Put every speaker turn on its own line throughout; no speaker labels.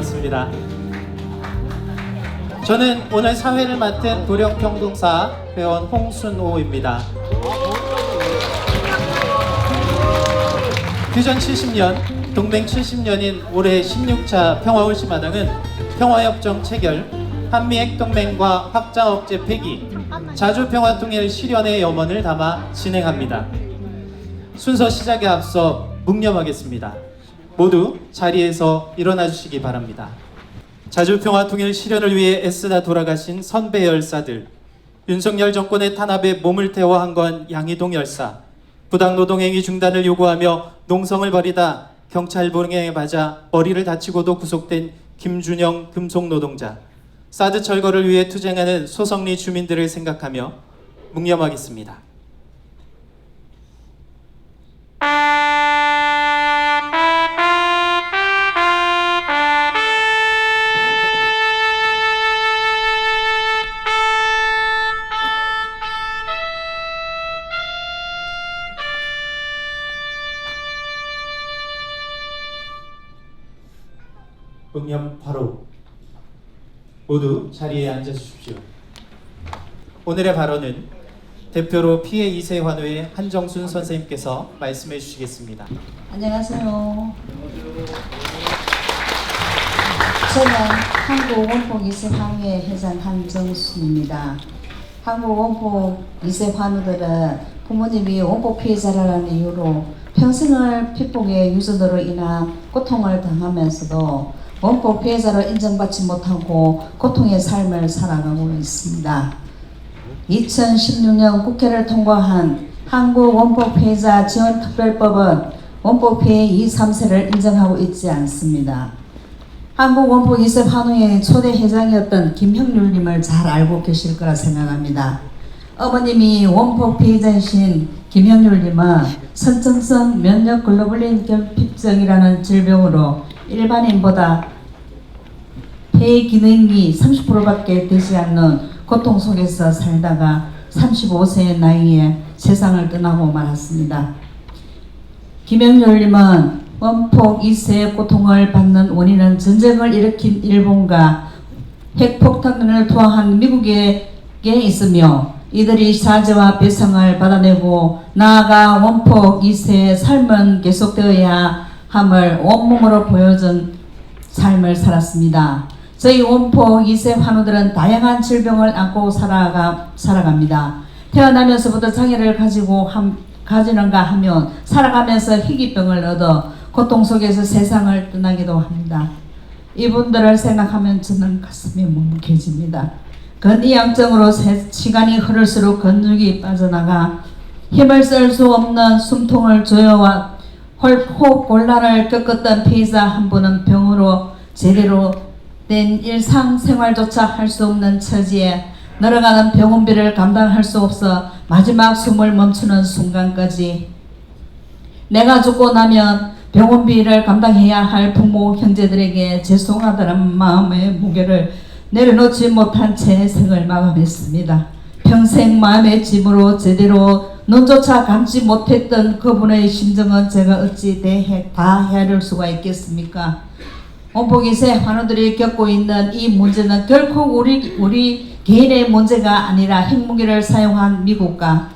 반갑습니다. 저는 오늘 사회를 맡은 부령평동사 회원 홍순호입니다. 규전 70년, 동맹 70년인 올해 16차 평화울시마당은 평화협정 체결, 한미핵동맹과 확장 억제 폐기, 자주평화통일 실현의 염원을 담아 진행합니다. 순서 시작에 앞서 묵념하겠습니다. 모두 자리에서 일어나 주시기 바랍니다. 자주평화통일 실현을 위해 애쓰다 돌아가신 선배 열사들, 윤석열 정권의 탄압에 몸을 태워 한 건 양희동 열사, 부당노동행위 중단을 요구하며 농성을 벌이다 경찰 봉행에 맞아 머리를 다치고도 구속된 김준영 금속노동자, 사드 철거를 위해 투쟁하는 소성리 주민들을 생각하며 묵념하겠습니다. 묵념 바로 모두 자리에 앉아 주십시오. 오늘의 발언은 대표로 피해 2세 환우의 한정순 선생님께서 말씀해 주시겠습니다.
안녕하세요. 저는 한국원폭 2세 환우의 회장 한정순입니다. 한국원폭 2세 환우들은 부모님이 원폭 피해자라는 이유로 평생을 피폭의 유전으로 인한 고통을 당하면서도 원폭 피해자로 인정받지 못하고 고통의 삶을 살아가고 있습니다. 2016년 국회를 통과한 한국 원폭 피해자 지원 특별법은 원폭 피해 2, 3세를 인정하고 있지 않습니다. 한국 원폭 2세 환우의 초대 회장이었던 김형률님을 잘 알고 계실 거라 생각합니다. 어머님이 원폭 피해자이신 김형률님은 선천성 면역 글로불린 결핍증이라는 질병으로 일반인보다 폐 기능이 30%밖에 되지 않는 고통 속에서 살다가 35세의 나이에 세상을 떠나고 말았습니다. 김영렬님은 원폭 2세의 고통을 받는 원인은 전쟁을 일으킨 일본과 핵폭탄을 투하한 미국에 있으며 이들이 사죄와 배상을 받아내고 나아가 원폭 2세의 삶은 계속되어야 함을 온몸으로 보여준 삶을 살았습니다. 저희 원폭 2세 환우들은 다양한 질병을 안고 살아갑니다. 태어나면서부터 장애를 가지는가 하면 살아가면서 희귀병을 얻어 고통 속에서 세상을 떠나기도 합니다. 이분들을 생각하면 저는 가슴이 뭉개집니다. 근이양증으로 시간이 흐를수록 근육이 빠져나가 힘을 쓸 수 없는 숨통을 조여와 호흡 곤란을 겪었던 피해자 한 분은 병으로 제대로 된 일상생활조차 할 수 없는 처지에 늘어가는 병원비를 감당할 수 없어 마지막 숨을 멈추는 순간까지 내가 죽고 나면 병원비를 감당해야 할 부모 형제들에게 죄송하다는 마음의 무게를 내려놓지 못한 채 생을 마감했습니다. 평생 마음의 짐으로 제대로 눈조차 감지 못했던 그분의 심정은 제가 어찌 다 헤아릴 수가 있겠습니까? 원폭 2세 환우들이 겪고 있는 이 문제는 결코 우리 개인의 문제가 아니라 핵무기를 사용한 미국과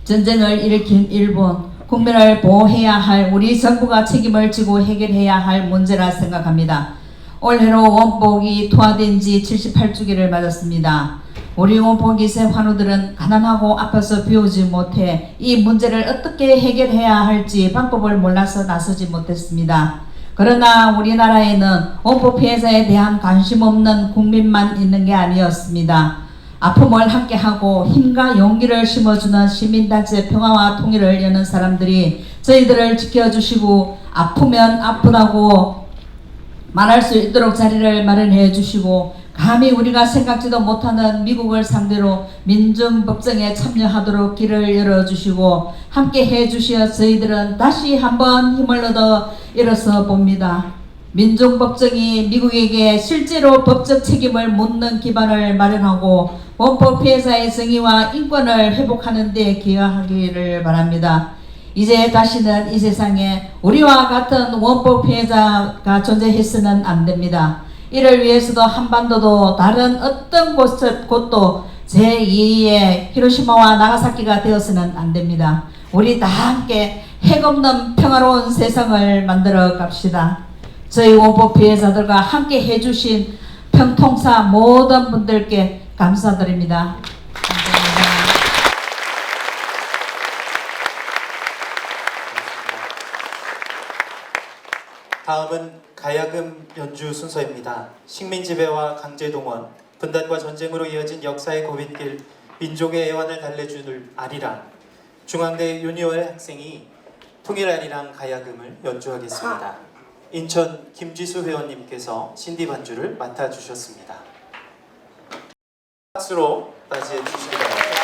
전쟁을 일으킨 일본, 국민을 보호해야 할 우리 정부가 책임을 지고 해결해야 할 문제라 생각합니다. 올해로 원폭이 투하된 지 78주기를 맞았습니다. 우리 원폭 2세 환우들은 가난하고 아파서 비우지 못해 이 문제를 어떻게 해결해야 할지 방법을 몰라서 나서지 못했습니다. 그러나 우리나라에는 원폭 피해자에 대한 관심 없는 국민만 있는 게 아니었습니다. 아픔을 함께하고 힘과 용기를 심어주는 시민단체 평화와 통일을 여는 사람들이 저희들을 지켜주시고 아프면 아프다고 말할 수 있도록 자리를 마련해 주시고 감히 우리가 생각지도 못하는 미국을 상대로 민중법정에 참여하도록 길을 열어주시고 함께 해주시어 저희들은 다시 한번 힘을 얻어 일어서 봅니다. 민중법정이 미국에게 실제로 법적 책임을 묻는 기반을 마련하고 원폭 피해자의 정의와 인권을 회복하는 데 기여하기를 바랍니다. 이제 다시는 이 세상에 우리와 같은 원법 피해자가 존재해서는 안 됩니다. 이를 위해서도 한반도도 다른 어떤 곳도 제2의 히로시마와 나가사키가 되어서는 안 됩니다. 우리 다 함께 핵 없는 평화로운 세상을 만들어 갑시다. 저희 원법 피해자들과 함께 해주신 평통사 모든 분들께 감사드립니다.
다음은 가야금 연주 순서입니다. 식민지배와 강제동원, 분단과 전쟁으로 이어진 역사의 고빈길, 민족의 애환을 달래줄 아리랑, 중앙대 윤희월 학생이 통일아리랑 가야금을 연주하겠습니다. 인천 김지수 회원님께서 신디 반주를 맡아주셨습니다. 박수로 맞이해 주시기 바랍니다.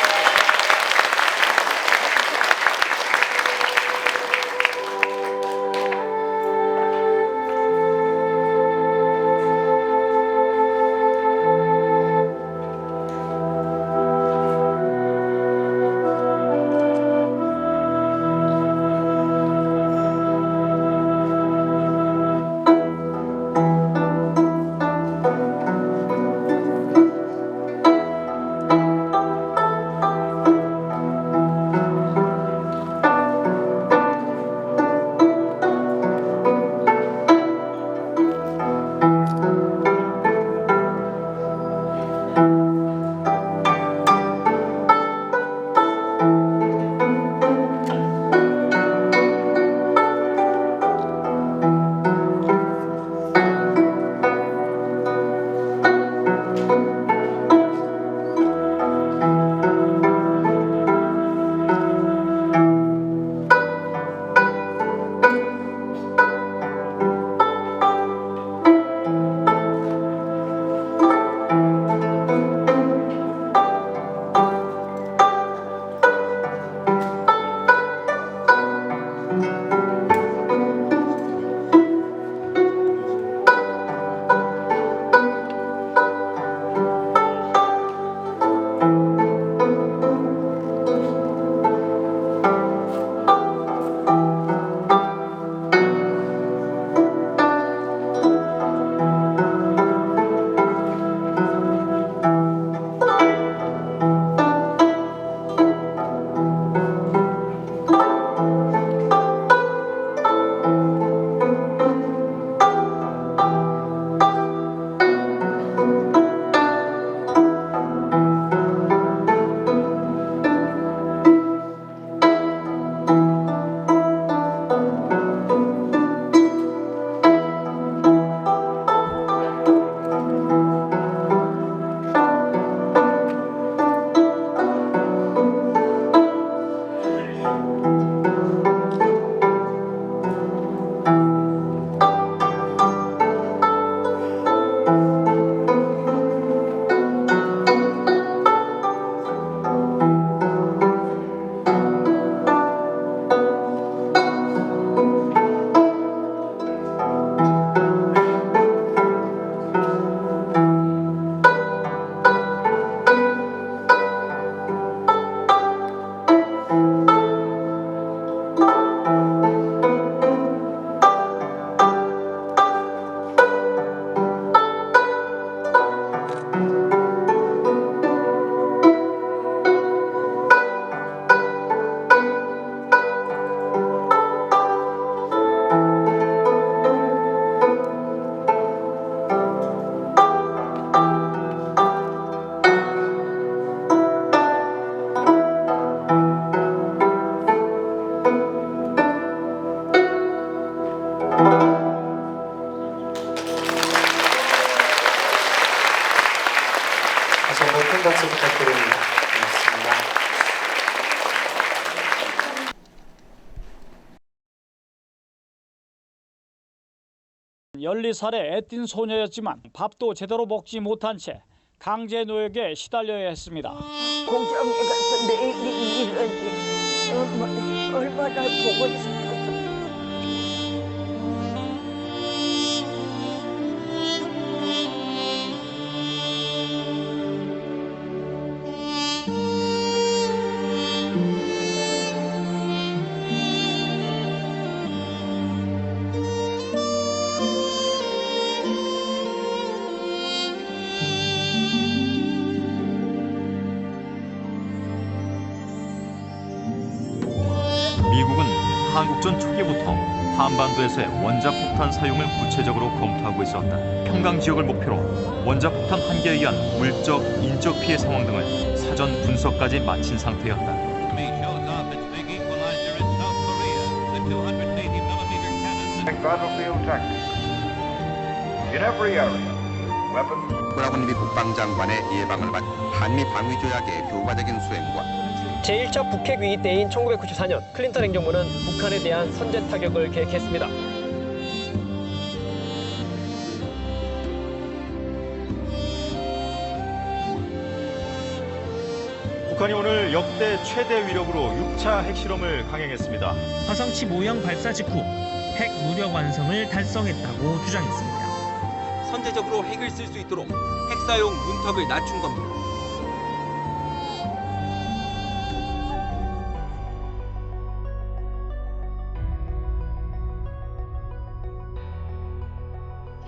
다시 한번 큰 박수 부탁드립니다. 고맙습니다.
열리살에 애띤 소녀였지만 밥도 제대로 먹지 못한 채 강제 노역에 시달려야 했습니다.
공장에 가서 내일이 일하지 얼마나 보고 싶어서.
한국전 초기부터 한반도에서의 원자폭탄 사용을 구체적으로 검토하고 있었다. 평강 지역을 목표로 원자폭탄 한계에 의한 물적, 인적 피해 상황 등을 사전 분석까지 마친 상태였다.
battlefield tactics. In every area, weapons.
브라운리 국방장관의 예방을 받은 한미 방위 조약의 효과적인 수행과
제1차 북핵 위기 때인 1994년 클린턴 행정부는 북한에 대한 선제 타격을 계획했습니다.
북한이 오늘 역대 최대 위력으로 6차 핵실험을 강행했습니다.
화성치 모형 발사 직후 핵 무력 완성을 달성했다고 주장했습니다.
선제적으로 핵을 쓸 수 있도록 핵사용 문턱을 낮춘 겁니다.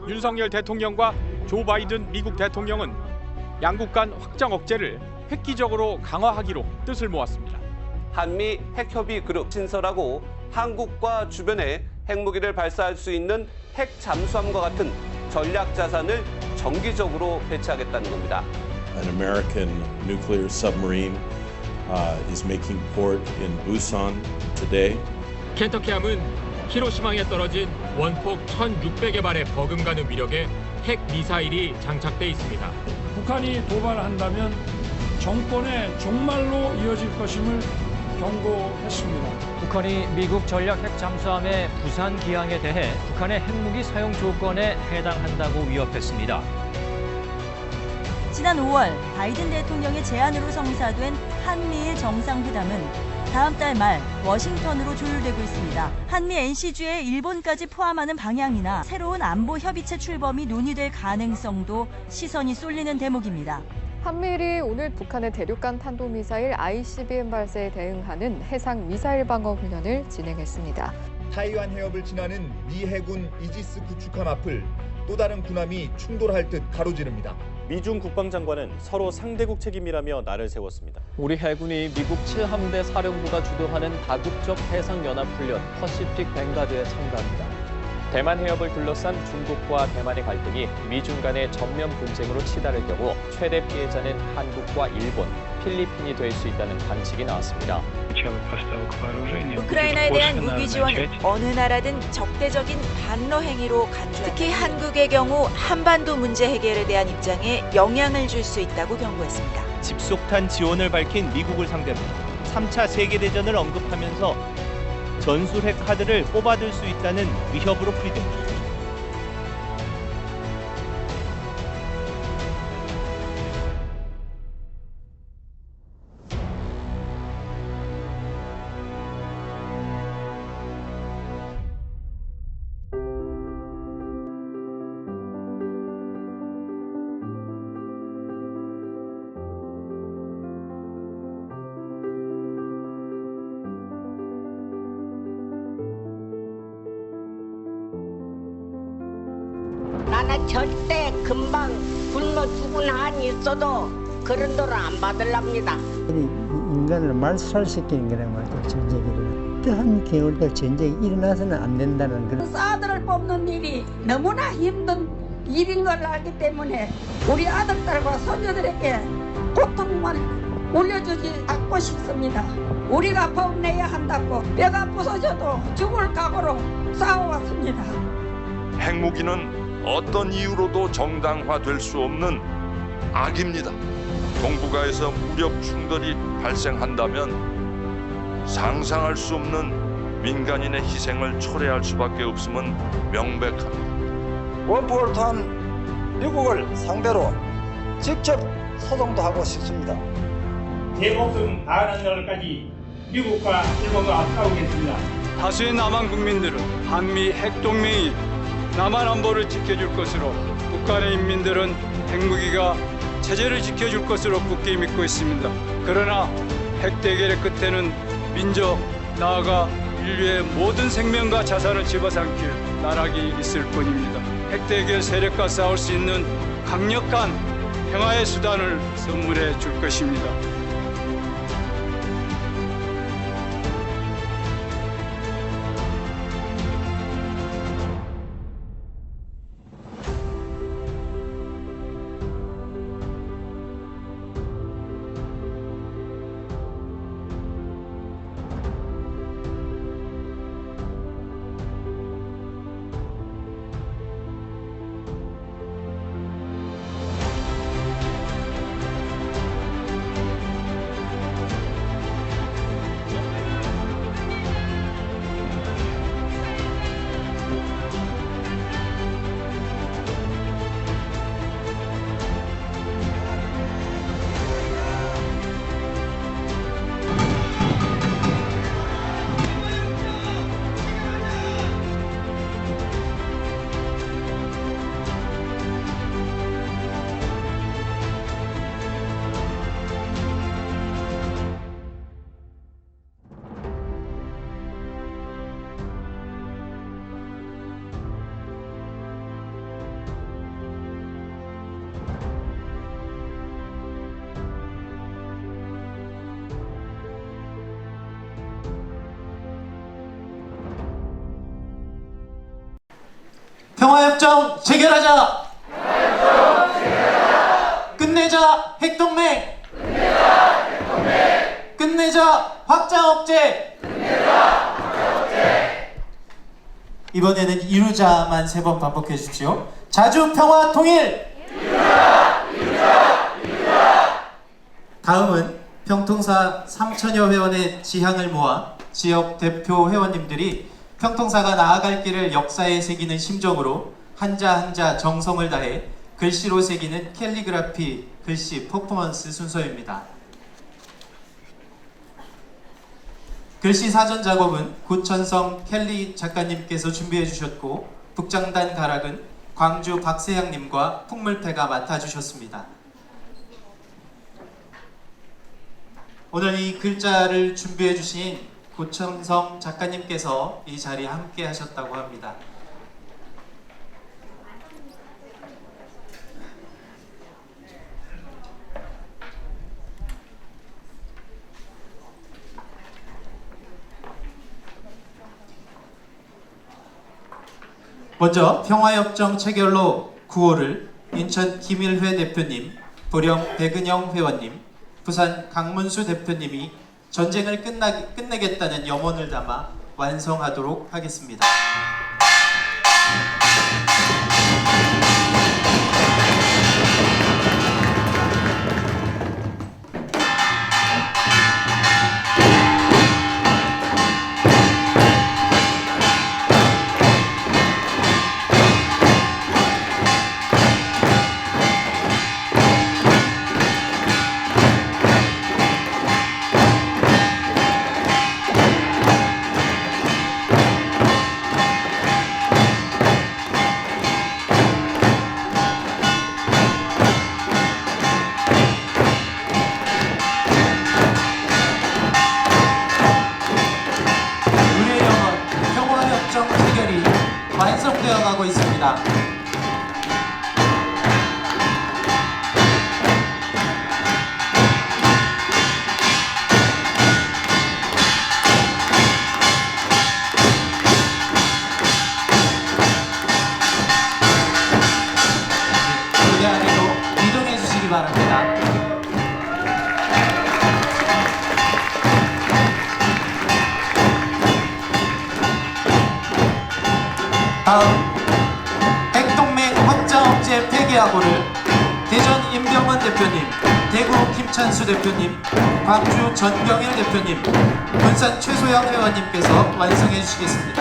윤석열 대통령과 조 바이든 미국 대통령은 양국 간 확장 억제를 획기적으로 강화하기로 뜻을 모았습니다.
한미 핵협의 그룹 신설하고 한국과 주변에 핵무기를 발사할 수 있는 핵 잠수함과 같은 전략 자산을 정기적으로 배치하겠다는 겁니다.
An American nuclear submarine is making port in Busan today.
켄터키함은 히로시마에 떨어진 원폭 1,600여 발의 버금가는 위력의 핵 미사일이 장착돼 있습니다.
북한이 도발한다면 정권의 종말로 이어질 것임을 경고했습니다.
북한이 미국 전략 핵 잠수함의 부산 기항에 대해 북한의 핵무기 사용 조건에 해당한다고 위협했습니다.
지난 5월 바이든 대통령의 제안으로 성사된 한미일 정상회담은 다음 달 말 워싱턴으로 조율되고 있습니다. 한미 NCG에 일본까지 포함하는 방향이나 새로운 안보 협의체 출범이 논의될 가능성도 시선이 쏠리는 대목입니다.
한미일이 오늘 북한의 대륙간 탄도미사일 ICBM 발사에 대응하는 해상 미사일 방어 훈련을 진행했습니다.
타이완 해협을 지나는 미 해군 이지스 구축함 앞을 또 다른 군함이 충돌할 듯 가로지릅니다.
미중 국방장관은 서로 상대국 책임이라며 날을 세웠습니다.
우리 해군이 미국 7함대 사령부가 주도하는 다국적 해상연합훈련 퍼시픽 뱅가드에 참가합니다. 대만 해협을 둘러싼 중국과 대만의 갈등이 미중 간의 전면 분쟁으로 치달을 경우 최대 피해자는 한국과 일본, 필리핀이 될 수 있다는 관측이 나왔습니다.
우크라이나에 대한 무기 지원은 어느 나라든 적대적인 반러 행위로 간주합니다. 특히 한국의 경우 한반도 문제 해결에 대한 입장에 영향을 줄 수 있다고 경고했습니다.
집속탄 지원을 밝힌 미국을 상대로 3차 세계대전을 언급하면서 전술핵 카드를 뽑아들 수 있다는 위협으로 풀이됩니다.
나는 절대 금방 굶어 죽은 한이 있어도 그런 돈을 안 받으랍니다.
인간을 말살시키는 거란 말이죠. 전쟁이 어떠한 경우도 전쟁이 일어나서는 안 된다는 그런.
아들을 뽑는 일이 너무나 힘든 일인 걸 알기 때문에 우리 아들, 딸과 손녀들에게 고통만 올려주지 않고 싶습니다. 우리가 법 내야 한다고 뼈가 부서져도 죽을 각오로 싸워왔습니다.
핵무기는 어떤 이유로도 정당화될 수 없는 악입니다. 동북아에서 무력 충돌이 발생한다면 상상할 수 없는 민간인의 희생을 초래할 수밖에 없음은 명백합니다.
원포홀탄 미국을 상대로 직접 소송도 하고 싶습니다.
제 목숨 다하는 날까지 미국과 일본과 싸우겠습니다.
다수의 남한 국민들은 한미 핵동맹이 남한 안보를 지켜줄 것으로, 북한의 인민들은 핵무기가 체제를 지켜줄 것으로 굳게 믿고 있습니다. 그러나 핵대결의 끝에는 민족, 나아가 인류의 모든 생명과 자산을 집어삼킬 나락이 있을 뿐입니다. 핵대결 세력과 싸울 수 있는 강력한 평화의 수단을 선물해 줄 것입니다.
확정 체결하자. 끝내자 핵동맹. 끝내자 확장 억제. 이번에는 이루자만 3번 반복해 주십시오. 자주 평화 통일. 다음은 평통사 3천여 회원의 지향을 모아 지역 대표 회원님들이 평통사가 나아갈 길을 역사에 새기는 심정으로 한자 한자 정성을 다해 글씨로 새기는 캘리그라피 글씨 퍼포먼스 순서입니다. 글씨 사전 작업은 구천성 켈리 작가님께서 준비해 주셨고 북장단 가락은 광주 박세향님과 풍물패가 맡아주셨습니다. 오늘 이 글자를 준비해 주신 구천성 작가님께서 이 자리에 함께 하셨다고 합니다. 먼저 평화협정 체결로 구호를 인천 김일회 대표님, 보령 백은영 회원님, 부산 강문수 대표님이 전쟁을 끝내겠다는 염원을 담아 완성하도록 하겠습니다. 완성되어 가고 있습니다. 무대 안으로 이동해 주시기 바랍니다. 다음 핵동맹 확장 억제 폐기하고를 대전 임병원 대표님, 대구 김찬수 대표님, 광주 전경일 대표님, 군산 최소영 회원님께서 완성해 주시겠습니다.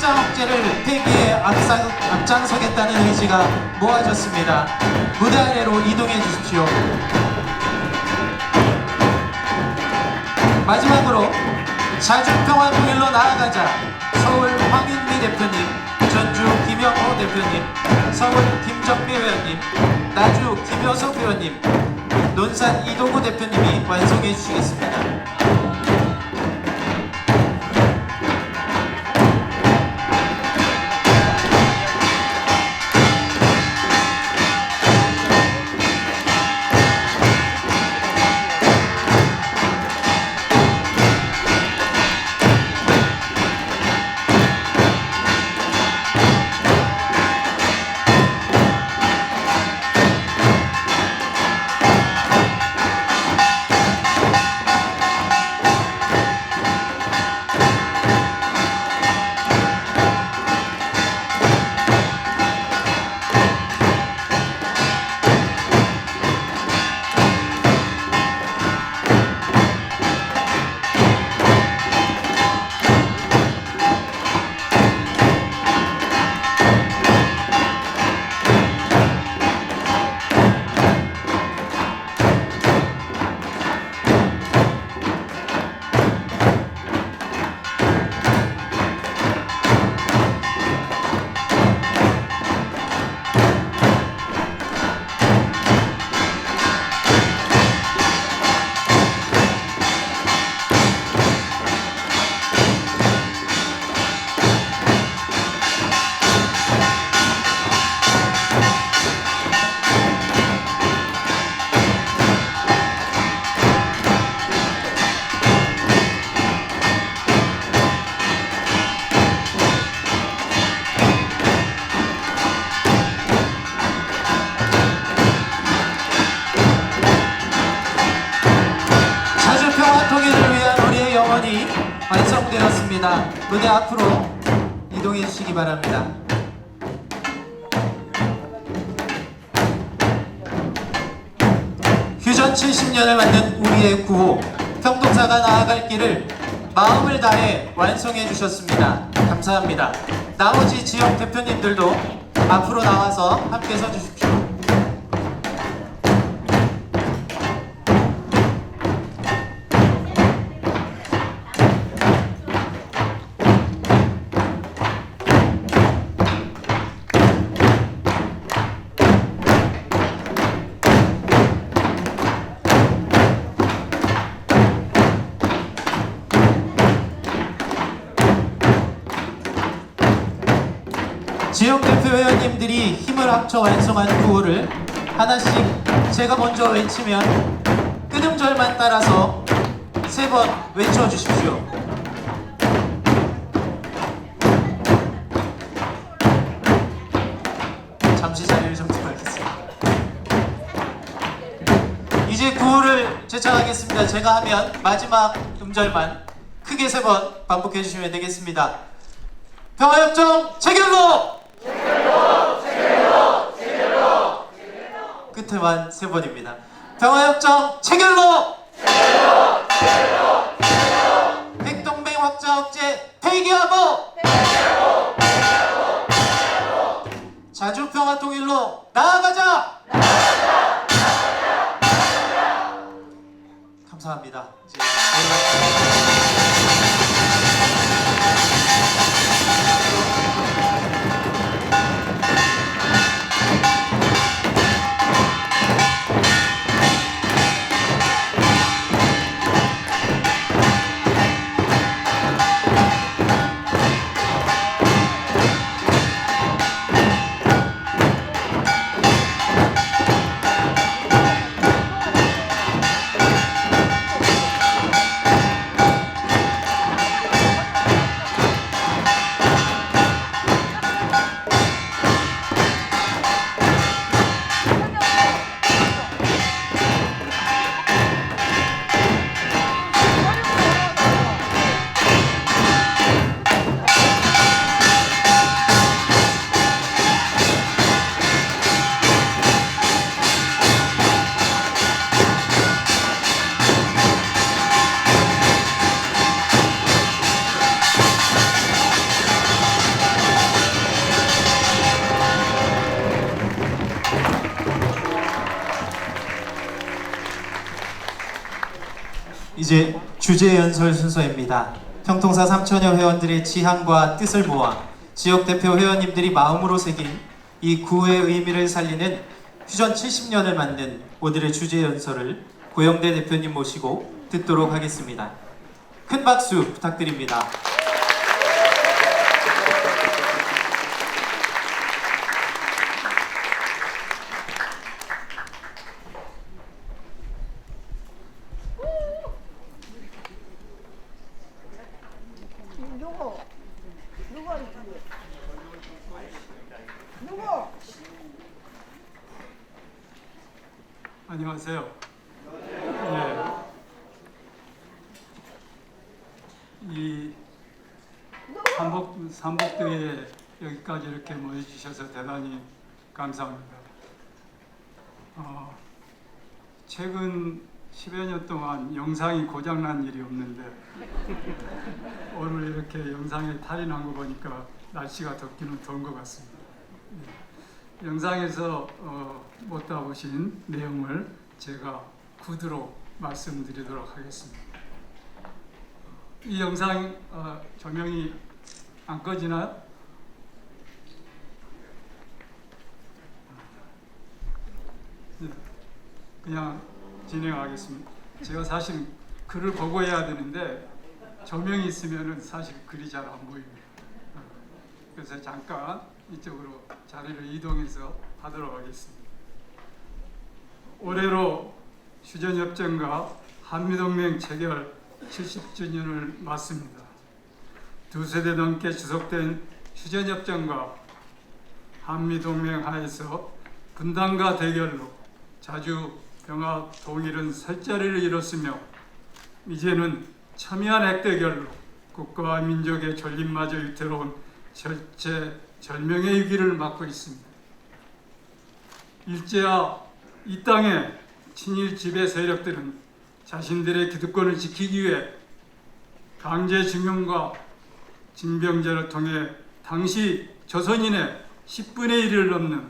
확장 억제를 폐기에 앞장서겠다는 의지가 모아졌습니다. 무대 아래로 이동해 주십시오. 마지막으로 자주평화 통일로 나아가자. 서울 황윤미 대표님, 전주 김영호 대표님, 서울 김정배 회원님, 나주 김효석 회원님, 논산 이동구 대표님이 완성해 주시겠습니다. 무대 앞으로 이동해 주시기 바랍니다. 휴전 70년을 맞는 우리의 구호, 평통사가 나아갈 길을 마음을 다해 완성해 주셨습니다. 감사합니다. 나머지 지역 대표님들도 앞으로 나와서 함께 서주십시오. 지역대표 회원님들이 힘을 합쳐 완성한 구호를 하나씩 제가 먼저 외치면 끄듬절만 따라서 3번 외쳐주십시오. 잠시 자리를 좀 들어가겠습니다. 이제 구호를 제청하겠습니다. 제가 하면 마지막 음절만 크게 3번 반복해 주시면 되겠습니다. 평화협정 체결로! 끝에만 3번입니다. 평화협정 체결로! 핵동맹 확장 억제 폐기하고! 자주평화통일로 나아가자! 감사합니다. 이제 이제 주제 연설 순서입니다. 평통사 3천여 회원들의 지향과 뜻을 모아 지역 대표 회원님들이 마음으로 새긴 이 구호의 의미를 살리는 휴전 70년을 만든 오늘의 주제 연설을 고영대 대표님 모시고 듣도록 하겠습니다. 큰 박수 부탁드립니다.
안녕하세요. 이 삼복대에 여기까지 이렇게 모여주셔서 대단히 감사합니다. 최근 10여 년 동안 영상이 고장난 일이 없는데 오늘 이렇게 영상에 탈이 난 거 보니까 날씨가 덥기는 더운 것 같습니다. 영상에서 못 다 보신 내용을 제가 구두로 말씀드리도록 하겠습니다. 이 영상 조명이 안 꺼지나요? 네, 그냥 진행하겠습니다. 제가 사실 글을 보고 해야 되는데 조명이 있으면 사실 글이 잘 안 보입니다. 그래서 잠깐 이쪽으로 자리를 이동해서 하도록 하겠습니다. 올해로 휴전협정과 한미동맹 체결 70주년을 맞습니다. 2세대 넘게 지속된 휴전협정과 한미동맹 하에서 분단과 대결로 자주 평화 통일은 설 자리를 잃었으며 이제는 첨예한 핵대결로 국가와 민족의 존립마저 위태로운 절명의 위기를 맞고 있습니다. 일제와 이 땅의 친일 지배 세력들은 자신들의 기득권을 지키기 위해 강제징용과 징병제를 통해 당시 조선인의 10분의 1을 넘는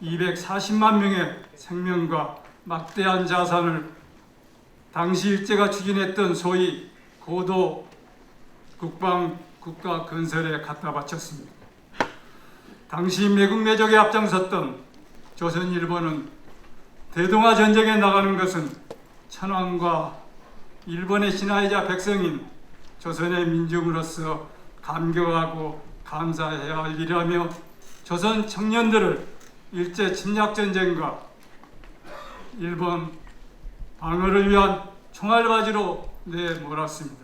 240만 명의 생명과 막대한 자산을 당시 일제가 추진했던 소위 고도 국방 국가 건설에 갖다 바쳤습니다. 당시 매국 매적에 앞장섰던 조선일보는 대동아 전쟁에 나가는 것은 천황과 일본의 신하이자 백성인 조선의 민중으로서 감격하고 감사해야 할 일이라며 조선 청년들을 일제 침략전쟁과 일본 방어를 위한 총알바지로 내몰았습니다.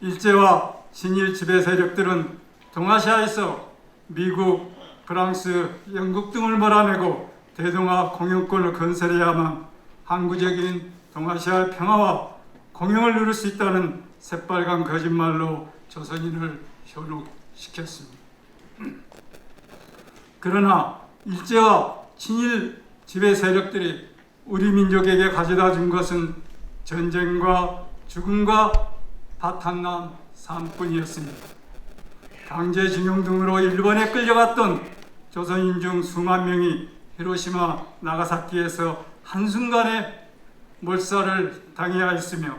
일제와 친일 지배 세력들은 동아시아에서 미국, 프랑스, 영국 등을 몰아내고 대동아 공영권을 건설해야만 항구적인 동아시아의 평화와 공영을 누릴 수 있다는 새빨간 거짓말로 조선인을 현혹시켰습니다. 그러나 일제와 친일 지배 세력들이 우리 민족에게 가져다 준 것은 전쟁과 죽음과 바탄난 삶뿐이었습니다. 강제징용 등으로 일본에 끌려갔던 조선인 중 수만 명이 히로시마, 나가사키에서 한순간에 몰살을 당해야 했으며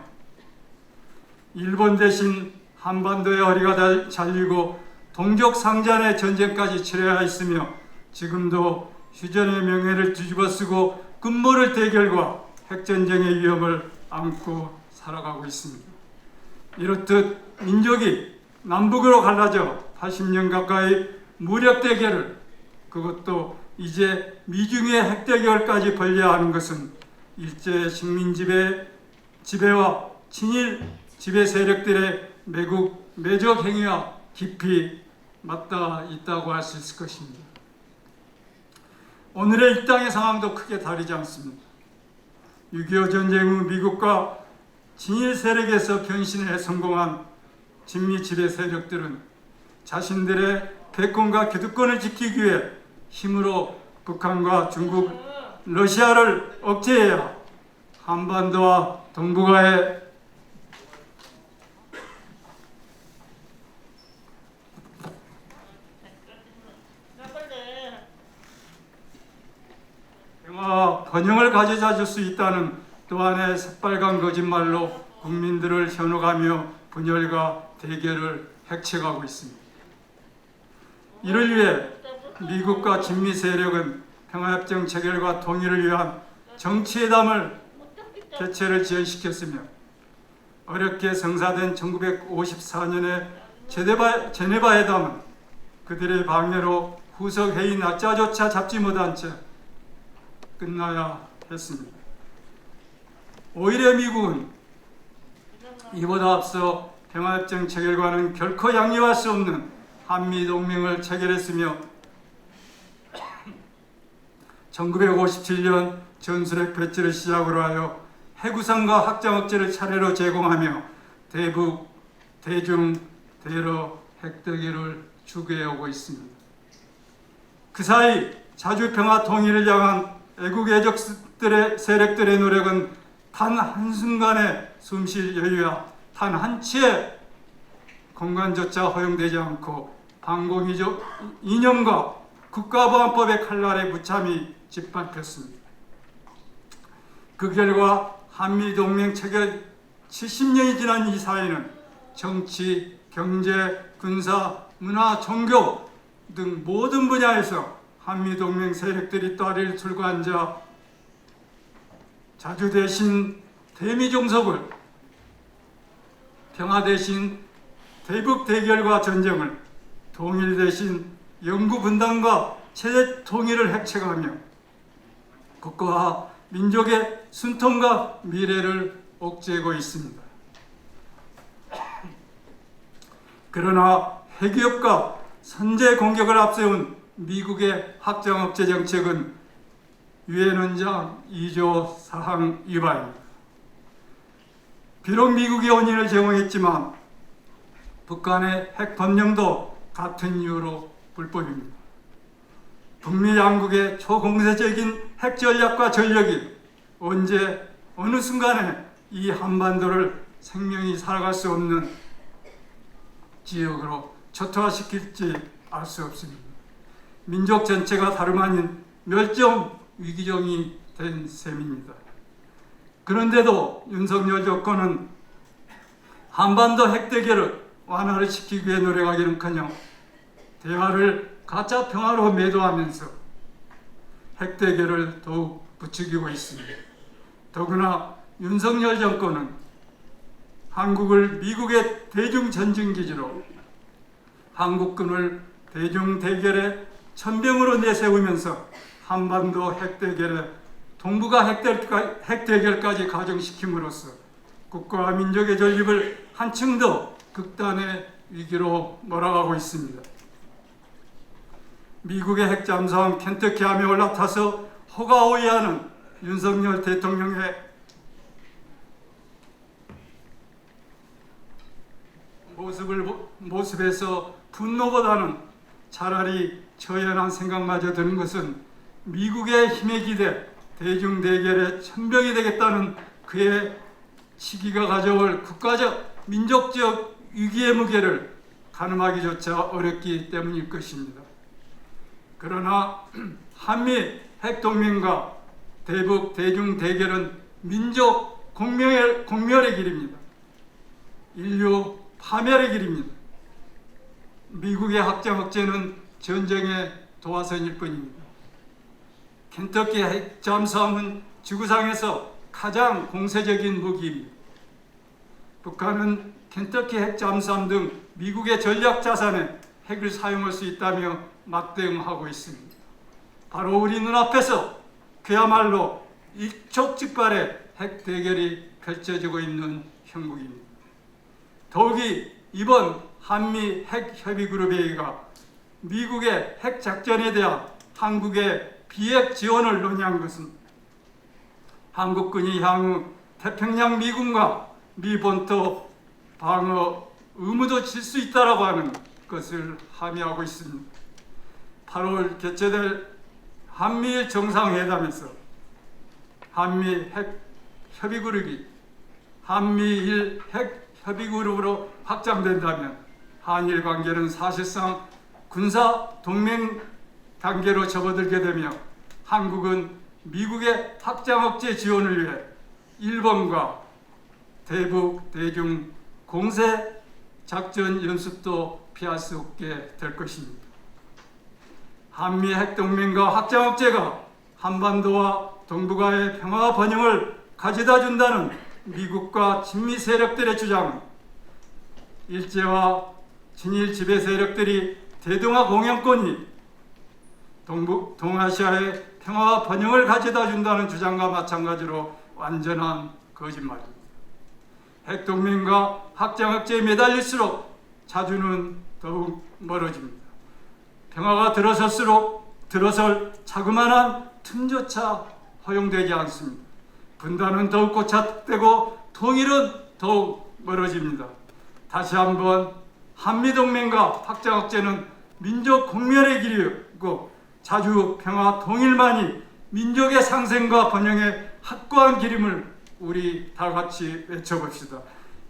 일본 대신 한반도의 허리가 잘리고 동족상잔의 전쟁까지 치러야 했으며 지금도 휴전의 명예를 뒤집어쓰고 끝모를 대결과 핵전쟁의 위험을 안고 살아가고 있습니다. 이렇듯 민족이 남북으로 갈라져 80년 가까이 무력 대결을, 그것도 이제 미중의 핵대결까지 벌여야 하는 것은 일제 식민 지배와 친일 지배 세력들의 매국 매적 행위와 깊이 맞닿아 있다고 할 수 있을 것입니다. 오늘의 이 땅의 상황도 크게 다르지 않습니다. 6.25 전쟁 후 미국과 친일 세력에서 변신에 성공한 친미 지배 세력들은 자신들의 패권과 기득권을 지키기 위해 힘으로 북한과 중국, 러시아를 억제해야 한반도와 동북아의 평화와 번영을 가져다 줄 수 있다는 또 하나의 새빨간 거짓말로 국민들을 현혹하며 분열과 대결을 핵책하고 있습니다. 이를 위해 미국과 친미 세력은 평화협정 체결과 통일을 위한 정치회담을 개최를 지연시켰으며 어렵게 성사된 1954년의 제네바 회담은 그들의 방해로 후속 회의 날짜조차 잡지 못한 채 끝나야 했습니다. 오히려 미국은 이보다 앞서 평화협정 체결과는 결코 양립할 수 없는 한미동맹을 체결했으며 1957년 전술핵 배치를 시작으로 하여 해구상과 확장업체를 차례로 제공하며 대북, 대중, 대러 핵대결을 추구해오고 있습니다. 그 사이 자주평화 통일을 향한 애국 애적들의 세력들의 노력은 단 한순간에 숨쉴 여유야 단 한치의 공간조차 허용되지 않고 반공이적 이념과 국가보안법의 칼날에 무참히 짓밟혔습니다. 그 결과 한미동맹 체결 70년이 지난 이 사회는 정치, 경제, 군사, 문화, 종교 등 모든 분야에서 한미동맹 세력들이 다리를 들고 앉아 자주 대신 대미종속을, 평화 대신 대북 대결과 전쟁을, 통일 대신 영구 분단과 체제 통일을 핵책하며 국가와 민족의 순통과 미래를 옥죄고 있습니다. 그러나 핵기업과 선제 공격을 앞세운 미국의 확장업체 정책은 유엔 원장 2조 사항 위반입니다. 비록 미국이 원인을 제공했지만 북한의 핵 번영도 같은 이유로 불법입니다. 북미 양국의 초공세적인 핵 전략과 전력이 언제 어느 순간에 이 한반도를 생명이 살아갈 수 없는 지역으로 초토화시킬지 알 수 없습니다. 민족 전체가 다름 아닌 멸종 위기종이 된 셈입니다. 그런데도 윤석열 정권은 한반도 핵대결을 완화를 시키기 위해 노력하기는커녕 대화를 가짜 평화로 매도하면서 핵대결을 더욱 부추기고 있습니다. 더구나 윤석열 정권은 한국을 미국의 대중전쟁기지로 한국군을 대중대결의 천병으로 내세우면서 한반도 핵대결에 동북아 핵대결까지 가중시킴으로써 국가와 민족의 전립을 한층 더 극단의 위기로 몰아가고 있습니다. 미국의 핵잠수함 켄터키함에 올라타서 호가호위하는 윤석열 대통령의 모습에서 분노보다는 차라리 처연한 생각마저 드는 것은 미국의 힘에 기대 대중대결의 천병이 되겠다는 그의 시기가 가져올 국가적, 민족적 위기의 무게를 가늠하기조차 어렵기 때문일 것입니다. 그러나 한미 핵동맹과 대북 대중대결은 민족 공멸의 길입니다. 인류 파멸의 길입니다. 미국의 확장 억제는 전쟁의 도화선일 뿐입니다. 켄터키 핵잠수함은 지구상에서 가장 공세적인 무기입니다. 북한은 켄터키 핵잠수함 등 미국의 전략 자산에 핵을 사용할 수 있다며 맞대응하고 있습니다. 바로 우리 눈앞에서 그야말로 일촉즉발의 핵 대결이 펼쳐지고 있는 형국입니다. 더욱이 이번 한미 핵협의그룹회의가 미국의 핵작전에 대한 한국의 비핵 지원을 논의한 것은 한국군이 향후 태평양 미군과 미 본토 방어 의무도 질 수 있다라고 하는 것을 함의하고 있습니다. 8월 개최될 한미일 정상회담에서 한미 핵협의그룹이 한미일 핵협의그룹으로 확장된다면 한일 관계는 사실상 군사 동맹 단계로 접어들게 되며 한국은 미국의 확장 억제 지원을 위해 일본과 대북 대중 공세 작전 연습도 피할 수 없게 될 것입니다. 한미 핵동맹과 확장 억제가 한반도와 동북아의 평화 번영을 가져다 준다는 미국과 친미 세력들의 주장은 일제와 친일 지배 세력들이 대동아 공영권이 동아시아의 평화와 번영을 가져다 준다는 주장과 마찬가지로 완전한 거짓말입니다. 핵동맹과 확장 억제에 매달릴수록 자주는 더욱 멀어집니다. 평화가 들어설 자그마한 틈조차 허용되지 않습니다. 분단은 더욱 고착되고 통일은 더욱 멀어집니다. 다시 한번 한미동맹과 확장 억제는 민족 공멸의 길이고 자주 평화 통일만이 민족의 상생과 번영의 확고한 길임을 우리 다 같이 외쳐봅시다.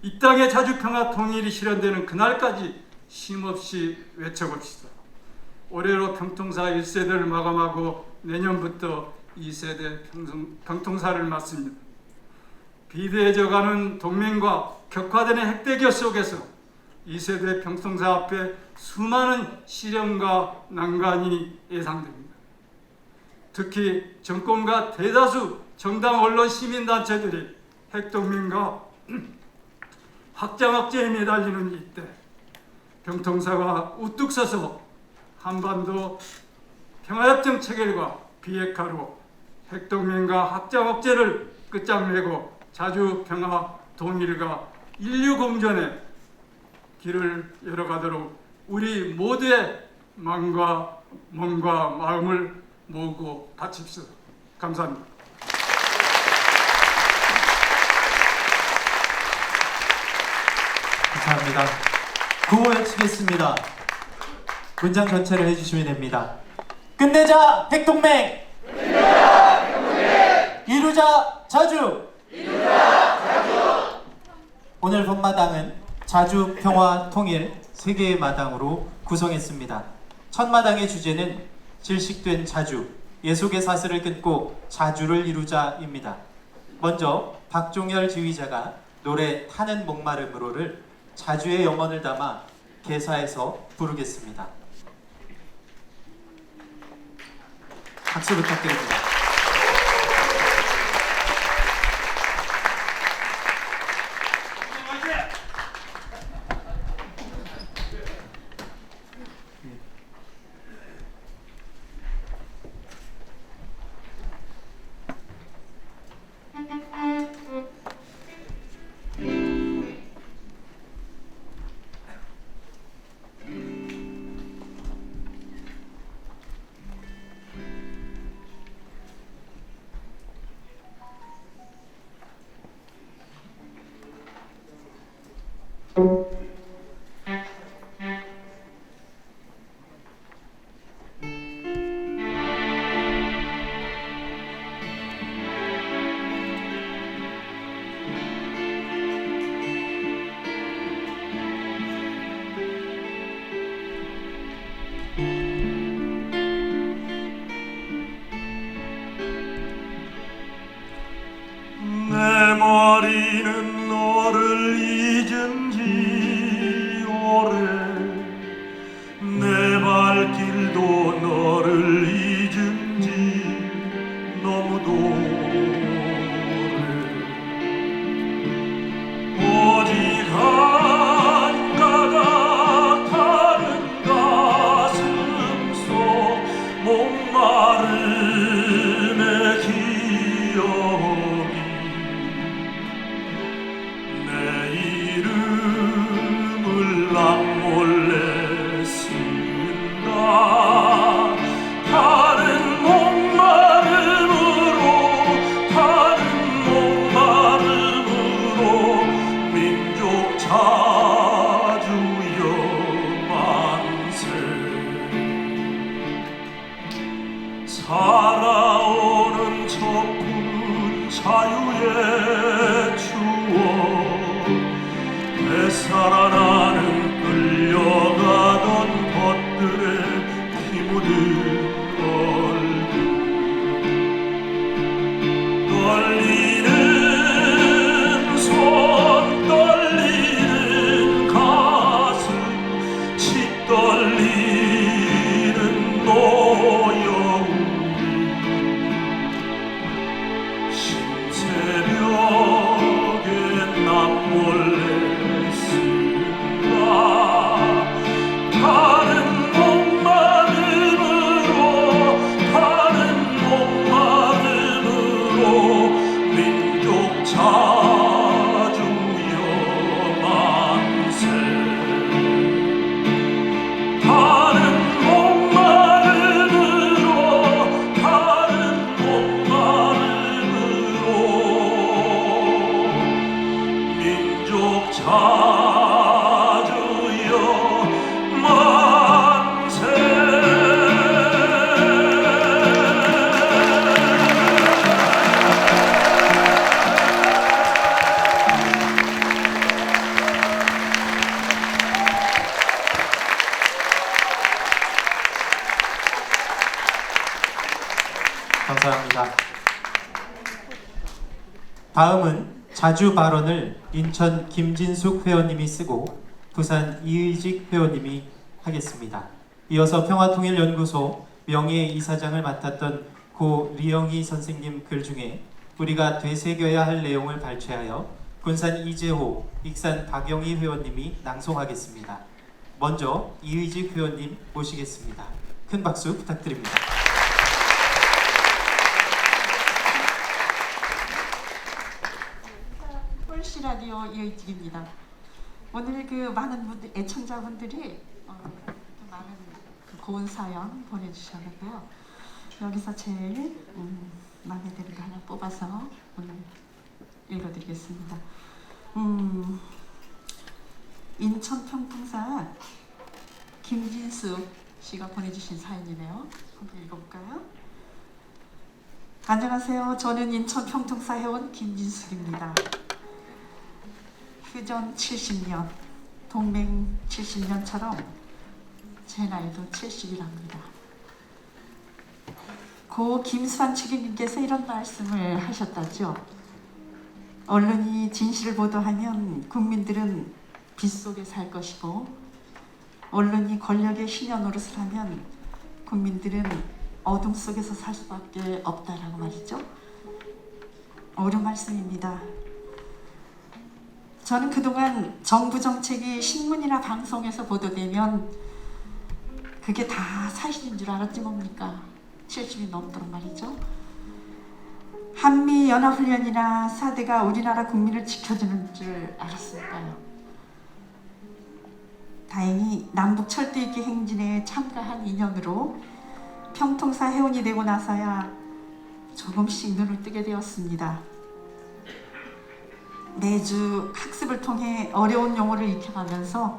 이 땅의 자주 평화 통일이 실현되는 그날까지 쉼없이 외쳐봅시다. 올해로 평통사 1세대를 마감하고 내년부터 2세대 평통사를 맞습니다. 비대해져가는 동맹과 격화되는 핵대결 속에서 2세대 평통사 앞에 수많은 시련과 난관이 예상됩니다. 특히 정권과 대다수 정당 언론 시민단체들이 핵동맹과 확장 억제에 매달리는 이때 평통사가 우뚝 서서 한반도 평화협정 체결과 비핵화로 핵동맹과 확장 억제를 끝장내고 자주 평화 통일과 인류 공존의 길을 열어가도록 우리 모두의 마음과 몸과 마음을 모으고 바칩시다. 감사합니다.
감사합니다. 구호 외치겠습니다. 문장 전체를 해주시면 됩니다. 끝내자 핵동맹! 이루자 자주! 오늘 본마당은 자주 평화 통일 세 개의 마당으로 구성했습니다. 첫 마당의 주제는 질식된 자주, 예속의 사슬을 끊고 자주를 이루자입니다. 먼저 박종열 지휘자가 노래 타는 목마름으로를 자주의 영혼을 담아 개사해서 부르겠습니다. 박수 부탁드립니다.
내 머리는 너를 잊은 지 오래 내 발길도 너를 잊은 지 너무도 오래 오직 한 가닥 타는 가슴 속 목마름의 기억 몰래 쓴다 다른 목마름으로 민족 자주여 만세 살아오는 척군 자유의 추억 되살아나는 끌려가던 것들의 피 묻은 얼굴 떨리는 손 떨리는 가슴 치 떨리는 노여우리 신새벽에 남몰래 다른 목마름으로 민족 자주여 만세 다른 목마름으로 민족 자주여 만세
감사합니다. 다음은 자주 발언을 인천 김진숙 회원님이 쓰고 부산 이의직 회원님이 하겠습니다. 이어서 평화통일연구소 명예이사장을 맡았던 고 리영희 선생님 글 중에 우리가 되새겨야 할 내용을 발췌하여 군산 이재호, 익산 박영희 회원님이 낭송하겠습니다. 먼저 이의직 회원님 모시겠습니다. 큰 박수 부탁드립니다.
폴시라디오 이의직입니다. 오늘 그 많은 분들, 애청자분들이 많은 그 고운 사연 보내주셨고요. 여기서 제일 마음에 드는 거 하나 뽑아서 오늘 읽어드리겠습니다. 인천 평통사 김진숙 씨가 보내주신 사연이네요. 한번 읽어볼까요? 안녕하세요. 저는 인천 평통사 회원 김진숙입니다. 휴전 70년, 동맹 70년처럼 제 나이도 70이랍니다. 고 김수환 측임님께서 이런 말씀을 하셨다죠. 언론이 진실을 보도하면 국민들은 빛 속에 살 것이고, 언론이 권력의 신여 노릇을 하면 국민들은 어둠 속에서 살 수밖에 없다라고 말이죠. 옳은 말씀입니다. 저는 그동안 정부 정책이 신문이나 방송에서 보도되면 그게 다 사실인 줄 알았지 뭡니까? 70이 넘도록 말이죠. 한미연합훈련이나 사드가 우리나라 국민을 지켜주는 줄 알았을까요? 다행히 남북철도익기 행진에 참가한 인연으로 평통사 회원이 되고 나서야 조금씩 눈을 뜨게 되었습니다. 매주 학습을 통해 어려운 용어를 익혀가면서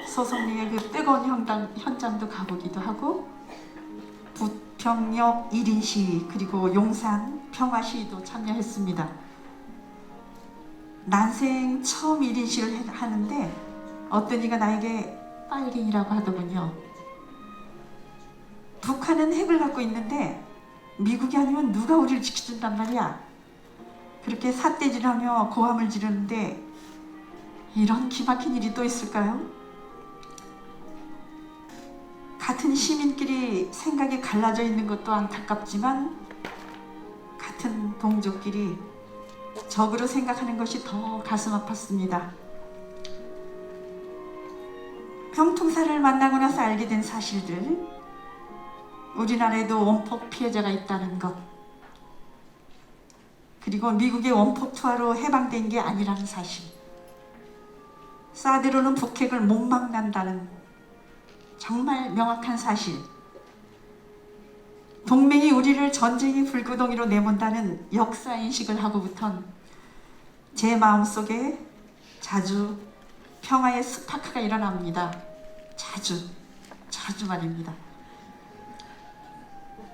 소속리의 그 뜨거운 현장도 가보기도 하고, 부평역 1인 시위 그리고 용산 평화시위도 참여했습니다. 난생 처음 1인 시위를 하는데 어떤 이가 나에게 빨갱이라고 하더군요. 북한은 핵을 갖고 있는데 미국이 아니면 누가 우리를 지켜준단 말이야. 그렇게 삿대질하며 고함을 지르는데 이런 기막힌 일이 또 있을까요? 같은 시민끼리 생각이 갈라져 있는 것도 안타깝지만 같은 동족끼리 적으로 생각하는 것이 더 가슴 아팠습니다. 평통사를 만나고 나서 알게 된 사실들, 우리나라에도 원폭 피해자가 있다는 것, 그리고 미국의 원폭 투하로 해방된 게 아니라는 사실, 사드로는 북핵을 못 막는다는 정말 명확한 사실, 동맹이 우리를 전쟁의 불구덩이로 내몬다는 역사인식을 하고부턴 제 마음속에 자주 평화의 스파크가 일어납니다. 자주 말입니다.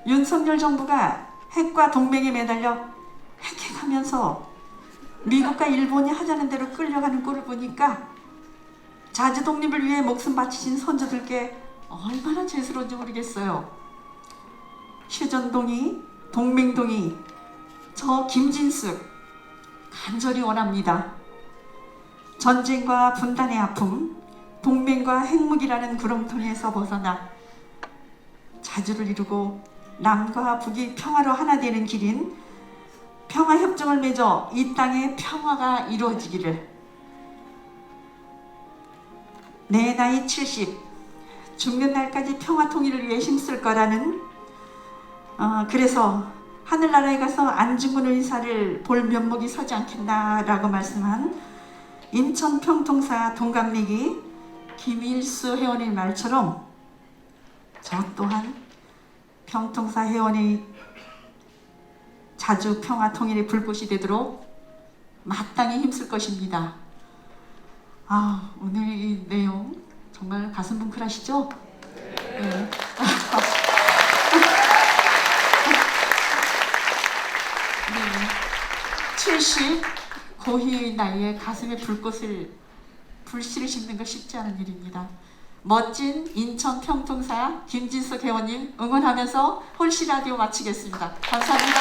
윤석열 정부가 핵과 동맹에 매달려 핵하면서 미국과 일본이 하자는 대로 끌려가는 꼴을 보니까 자주 독립을 위해 목숨 바치신 선조들께 얼마나 죄스러운지 모르겠어요. 휴전동의, 동맹동의, 저 김진숙 간절히 원합니다. 전쟁과 분단의 아픔, 동맹과 핵무기라는 구렁텅이에서 벗어나 자주를 이루고 남과 북이 평화로 하나 되는 길인 평화협정을 맺어 이 땅에 평화가 이루어지기를. 내 나이 70, 죽는 날까지 평화 통일을 위해 힘쓸 거라는, 그래서 하늘나라에 가서 안중근 의사를 볼 면목이 서지 않겠나라고 말씀한 인천 평통사 동갑내기 김일수 회원의 말처럼 저 또한 평통사 회원의 자주 평화 통일의 불꽃이 되도록 마땅히 힘쓸 것입니다. 오늘 이 내용 정말 가슴 뭉클하시죠? 네. 70 고희의 나이에 가슴에 불씨를 심는 거 쉽지 않은 일입니다. 멋진 인천 평통사 김진숙 회원님 응원하면서 홀씨 라디오 마치겠습니다. 감사합니다.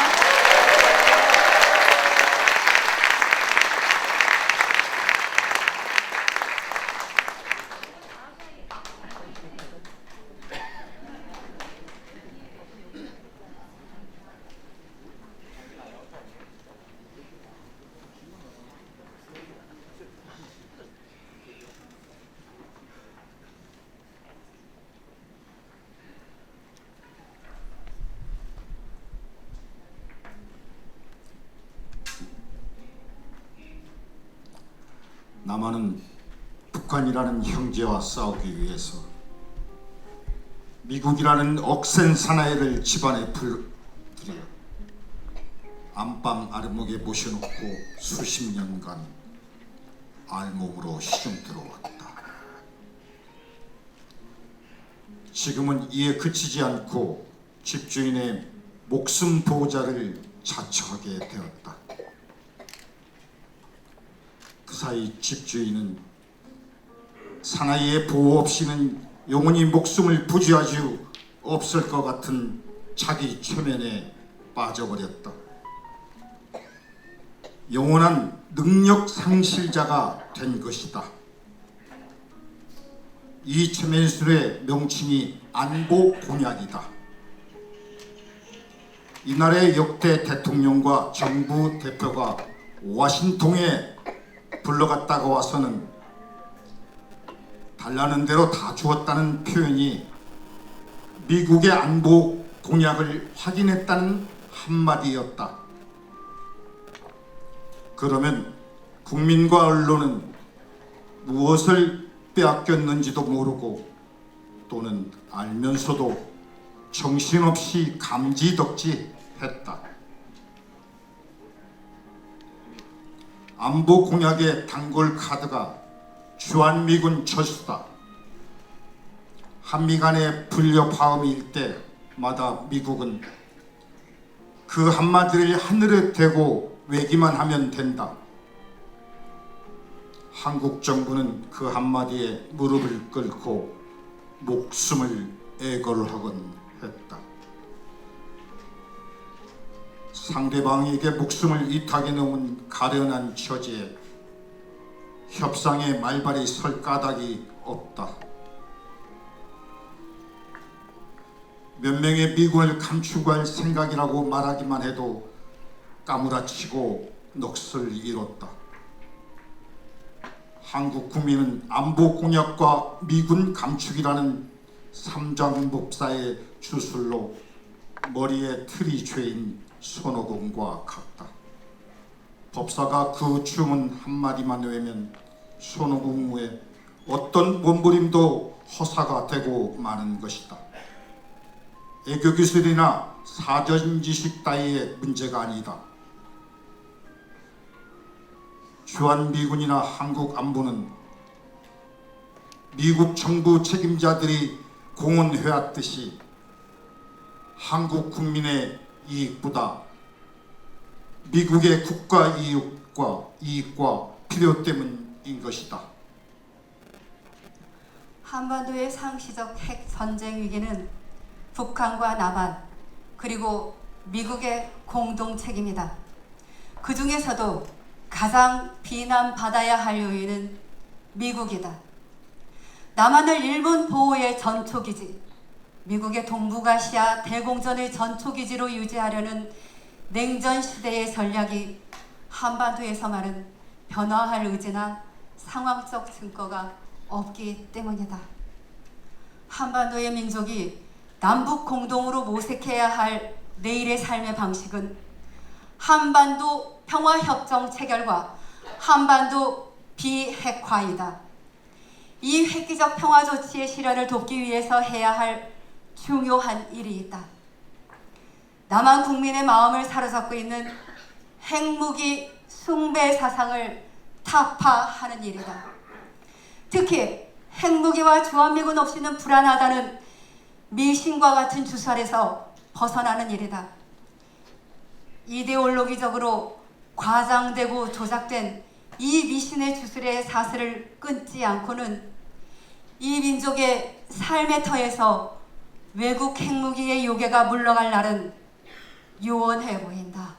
남한은 북한이라는 형제와 싸우기 위해서 미국이라는 억센 사나이를 집안에 불들여 안방 아랫목에 모셔놓고 수십 년간 알몸으로 시중 들어왔다. 지금은 이에 그치지 않고 집주인의 목숨 보호자를 자처하게 되었다. 그 사이 집주인은 사나이의 보호 없이는 영원히 목숨을 부지할 수 없을 것 같은 자기 최면에 빠져버렸다. 영원한 능력 상실자가 된 것이다. 이 최면술의 명칭이 안보공약이다. 이날의 역대 대통령과 정부 대표가 워싱통에 불러갔다가 와서는 달라는 대로 다 주었다는 표현이 미국의 안보 공약을 확인했다는 한마디였다. 그러면 국민과 언론은 무엇을 빼앗겼는지도 모르고 또는 알면서도 정신없이 감지덕지했다. 안보 공약의 단골 카드가 주한미군 철수다. 한미 간의 불협화음일 때마다 미국은 그 한마디를 하늘에 대고 외기만 하면 된다. 한국 정부는 그 한마디에 무릎을 꿇고 목숨을 애걸하곤 했다. 상대방에게 목숨을 이탁해 놓은 가련한 처지에 협상의 말발이 설 까닭이 없다. 몇 명의 미군을 감추고 할 생각이라고 말하기만 해도 까무라치고 넋을 잃었다. 한국 국민은 안보 공약과 미군 감축이라는 삼장법사의 주술로 머리에 틀이 죄인 손오공과 같다. 법사가 그 주문 한마디만 외면 손오공의 어떤 몸부림도 허사가 되고 마는 것이다. 애교 기술이나 사전 지식 따위의 문제가 아니다. 주한미군이나 한국 안보는 미국 정부 책임자들이 공언해왔듯이 한국 국민의 이익보다 미국의 국가 이익과 필요 때문인 것이다.
한반도의 상시적 핵 전쟁 위기는 북한과 남한 그리고 미국의 공동 책임이다. 그 중에서도 가장 비난받아야 할 요인은 미국이다. 남한을 일본 보호의 전초기지, 미국의 동북아시아 대공전을 전초기지로 유지하려는 냉전 시대의 전략이 한반도에서만은 변화할 의지나 상황적 증거가 없기 때문이다. 한반도의 민족이 남북 공동으로 모색해야 할 내일의 삶의 방식은 한반도 평화협정 체결과 한반도 비핵화이다. 이 획기적 평화 조치의 실현을 돕기 위해서 해야 할 중요한 일이 있다. 남한 국민의 마음을 사로잡고 있는 핵무기 숭배 사상을 타파하는 일이다. 특히 핵무기와 주한미군 없이는 불안하다는 미신과 같은 주설에서 벗어나는 일이다. 이데올로기적으로 과장되고 조작된 이 미신의 주술의 사슬을 끊지 않고는 이 민족의 삶의 터에서 외국 핵무기의 요괴가 물러갈 날은 요원해 보인다.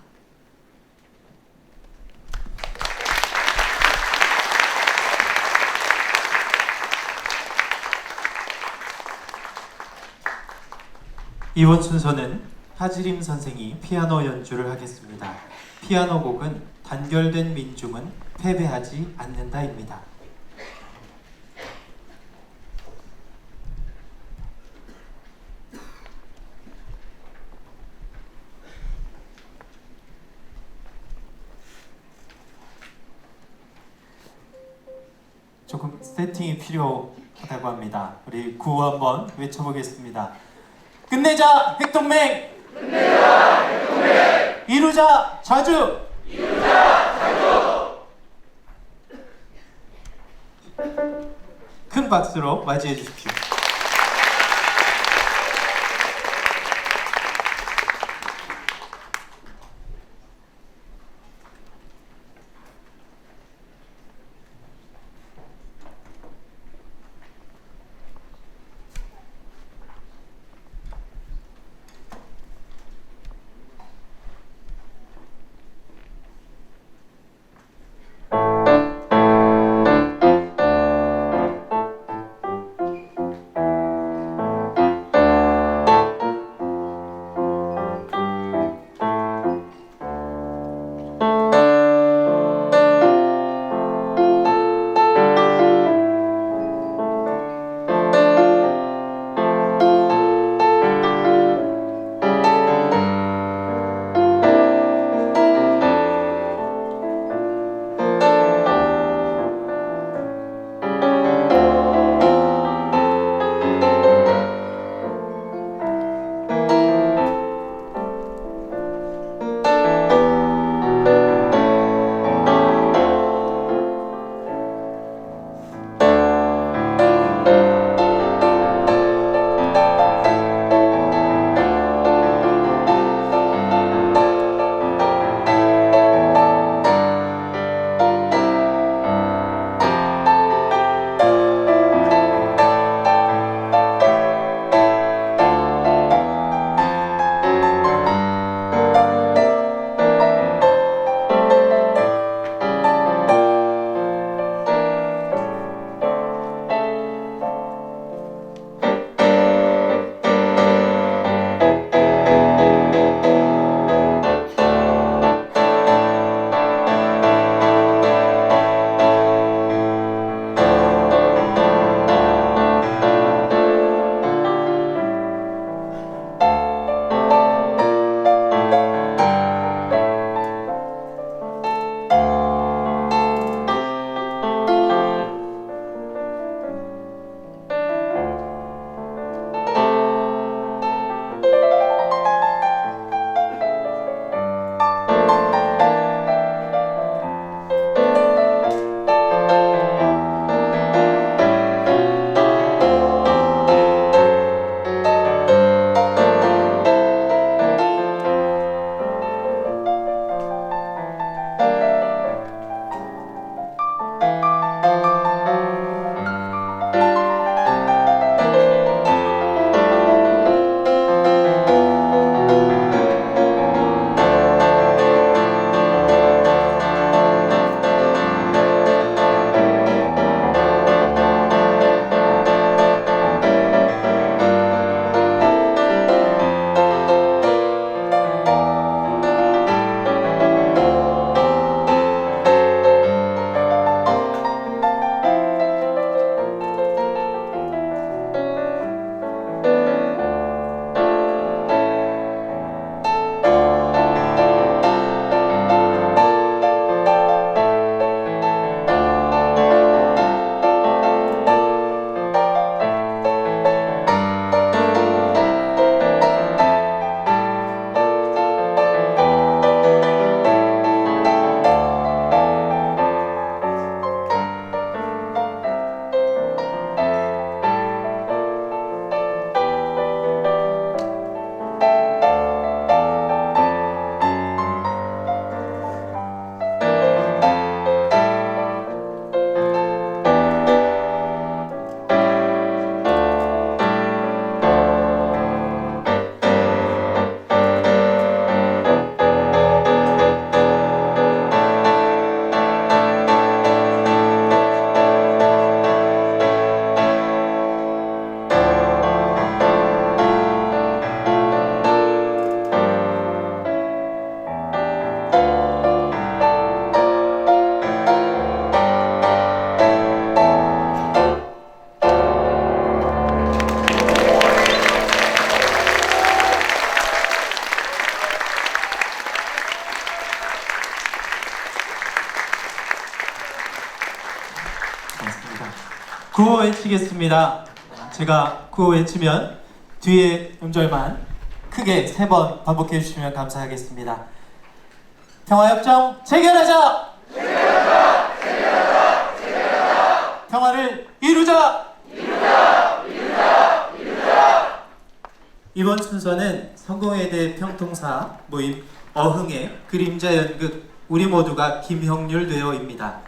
이번 순서는 하지림 선생이 피아노 연주를 하겠습니다. 피아노 곡은 단결된 민중은 패배하지 않는다입니다. 조금 세팅이 필요하다고 합니다. 우리 구호 한번 외쳐보겠습니다. 끝내자 핵동맹! 끝내자 핵동맹! 이루자 자주! 이루자 자주! 큰 박수로 맞이해 주십시오. 구호 외치겠습니다. 제가 구호 외치면 뒤에 음절만 크게 3번 반복해 주시면 감사하겠습니다. 평화협정 체결하자! 체결하자! 체결하자! 체결하자! 평화를 이루자! 이번 순서는 성공회대 평통사 모임 어흥의 그림자 연극 우리 모두가 김형률 되어입니다.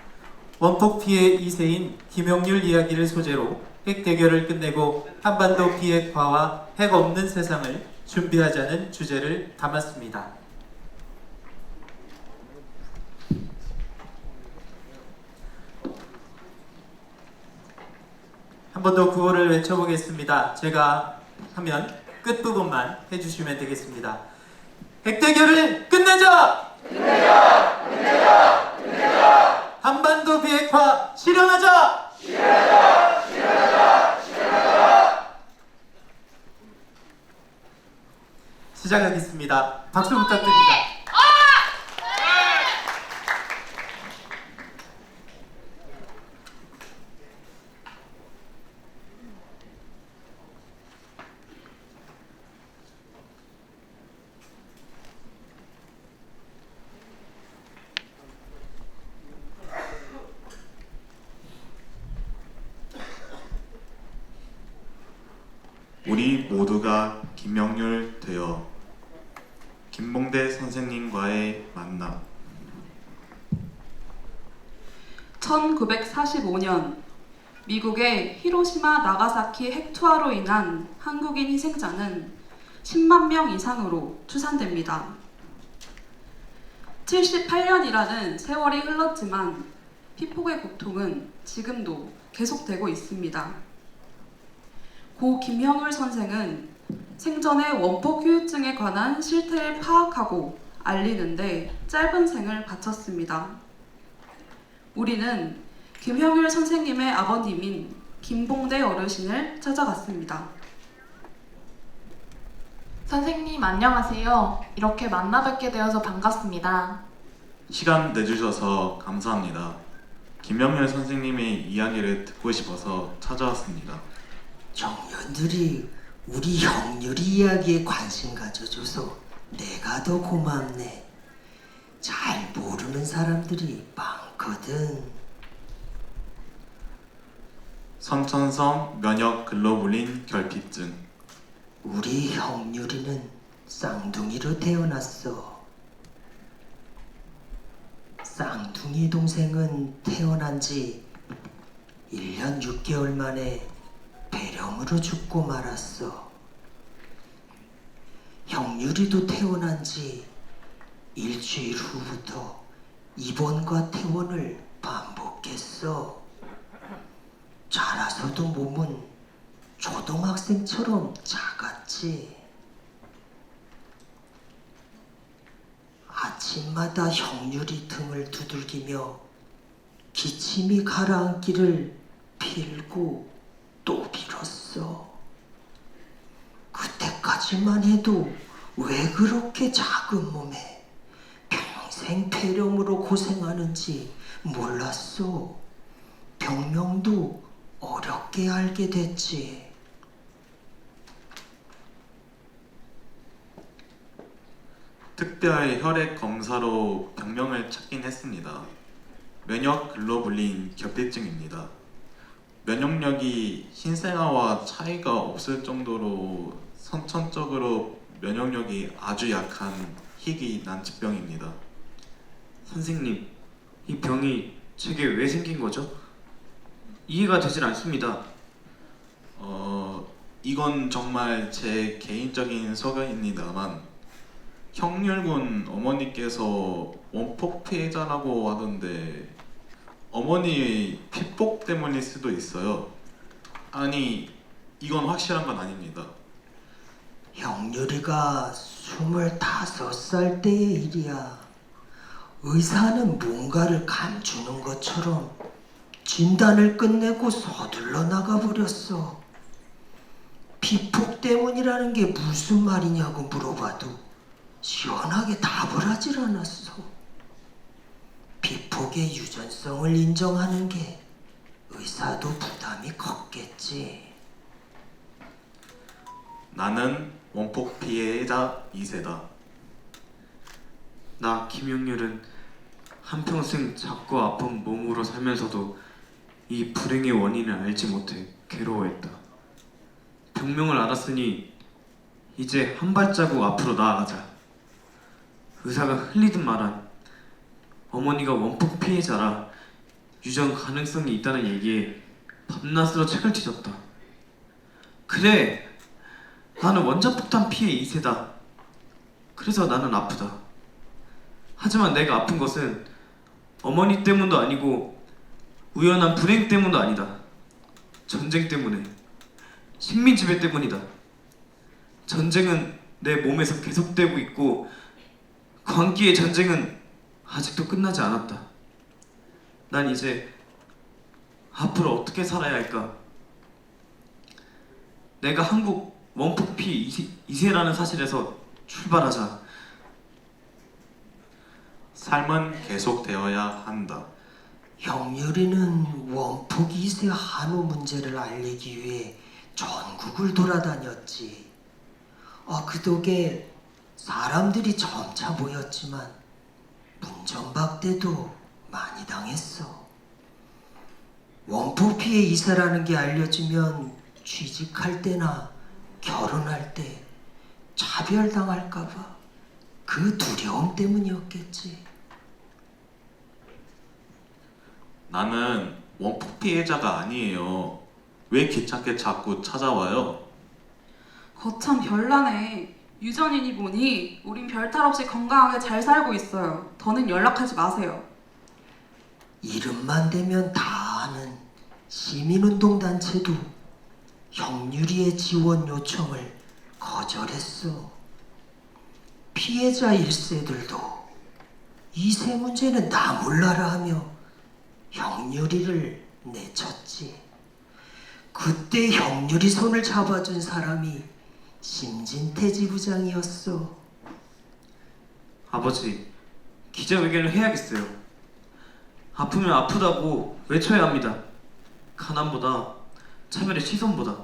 원폭 피해 2세인 김형률 이야기를 소재로 핵 대결을 끝내고 한반도 비핵화와 핵 없는 세상을 준비하자는 주제를 담았습니다. 한 번 더 구호를 외쳐보겠습니다. 제가 하면 끝부분만 해주시면 되겠습니다. 핵대결을 끝내자! 끝내자! 끝내자! 끝내자! 한반도 비핵화 실현하자! 실현하자! 실현하자! 실현하자! 시작하겠습니다. 박수 부탁드립니다.
우리 모두가 김형률 되어 김봉대 선생님과의 만남.
1945년 미국의 히로시마 나가사키 핵투하로 인한 한국인 희생자는 10만 명 이상으로 추산됩니다. 78년이라는 세월이 흘렀지만 피폭의 고통은 지금도 계속되고 있습니다. 고 김형률 선생은 생전의 원폭 후유증에 관한 실태를 파악하고 알리는데 짧은 생을 바쳤습니다. 우리는 김형률 선생님의 아버님인 김봉대 어르신을 찾아갔습니다.
선생님 안녕하세요. 이렇게 만나 뵙게 되어서 반갑습니다.
시간 내주셔서 감사합니다. 김형률 선생님의 이야기를 듣고 싶어서 찾아왔습니다.
청년들이 우리 형률이 이야기에 관심 가져줘서 내가 더 고맙네. 잘 모르는 사람들이 많거든.
선천성 면역 글로불린 결핍증.
우리 형률이는 쌍둥이로 태어났어. 쌍둥이 동생은 태어난 지 1년 6개월 만에 폐렴으로 죽고 말았어. 형률이도 태어난 지 일주일 후부터 입원과 퇴원을 반복했어. 자라서도 몸은 초등학생처럼 작았지. 아침마다 형률이 등을 두들기며 기침이 가라앉기를 빌고 또 빌었어. 그때까지만 해도 왜 그렇게 작은 몸에 평생 폐렴으로 고생하는지 몰랐어. 병명도 어렵게 알게 됐지.
특별 혈액 검사로 병명을 찾긴 했습니다. 면역 글로불린 결핍증입니다. 면역력이 흰생아와 차이가 없을 정도로 선천적으로 면역력이 아주 약한 희귀 난치병입니다.
선생님, 이 병이 제게 왜 생긴 거죠? 이해가 되질 않습니다.
이건 정말 제 개인적인 소견입니다만 형률군 어머니께서 원폭 피해자라고 하던데 어머니의 피폭 때문일 수도 있어요. 아니, 이건 확실한 건 아닙니다.
형률이가 25살 때의 일이야. 의사는 뭔가를 감추는 것처럼 진단을 끝내고 서둘러 나가버렸어. 피폭 때문이라는 게 무슨 말이냐고 물어봐도 시원하게 답을 하질 않았어. 피폭의 유전성을 인정하는 게 의사도 부담이 컸겠지.
나는 원폭 피해자 2세다.
나 김형률은 한평생 작고 아픈 몸으로 살면서도 이 불행의 원인을 알지 못해 괴로워했다. 병명을 알았으니 이제 한 발자국 앞으로 나아가자. 의사가 흘리듯 말한 어머니가 원폭 피해자라 유전 가능성이 있다는 얘기에 밤낮으로 책을 뒤졌다. 그래, 나는 원자폭탄 피해 2세다. 그래서 나는 아프다. 하지만 내가 아픈 것은 어머니 때문도 아니고 우연한 불행 때문도 아니다. 전쟁 때문에, 식민지배 때문이다. 전쟁은 내 몸에서 계속되고 있고 광기의 전쟁은 아직도 끝나지 않았다. 난 이제 앞으로 어떻게 살아야 할까? 내가 한국 원폭 피해 2세라는 사실에서 출발하자.
삶은 계속되어야 한다.
형렬이는 원폭 2세 한우 문제를 알리기 위해 전국을 돌아다녔지. 그 덕에 사람들이 점차 모였지만 문전박대도 많이 당했어. 원폭 피해 2세라는 게 알려지면 취직할 때나 결혼할 때 차별당할까봐 그 두려움 때문이었겠지.
나는 원폭 피해자가 아니에요. 왜 귀찮게 자꾸 찾아와요?
거참 별나네. 유전이니 뭐니 우린 별탈 없이 건강하게 잘 살고 있어요. 더는 연락하지 마세요.
이름만 대면 다 아는 시민운동단체도 형유리의 지원 요청을 거절했어. 피해자 1세들도 2세 문제는 나 몰라라 하며 형유리를 내쳤지. 그때 형유리 손을 잡아준 사람이 심진태 지부장이었어.
아버지, 기자회견을 해야겠어요. 아프면 아프다고 외쳐야 합니다. 가난보다, 차별의 시선보다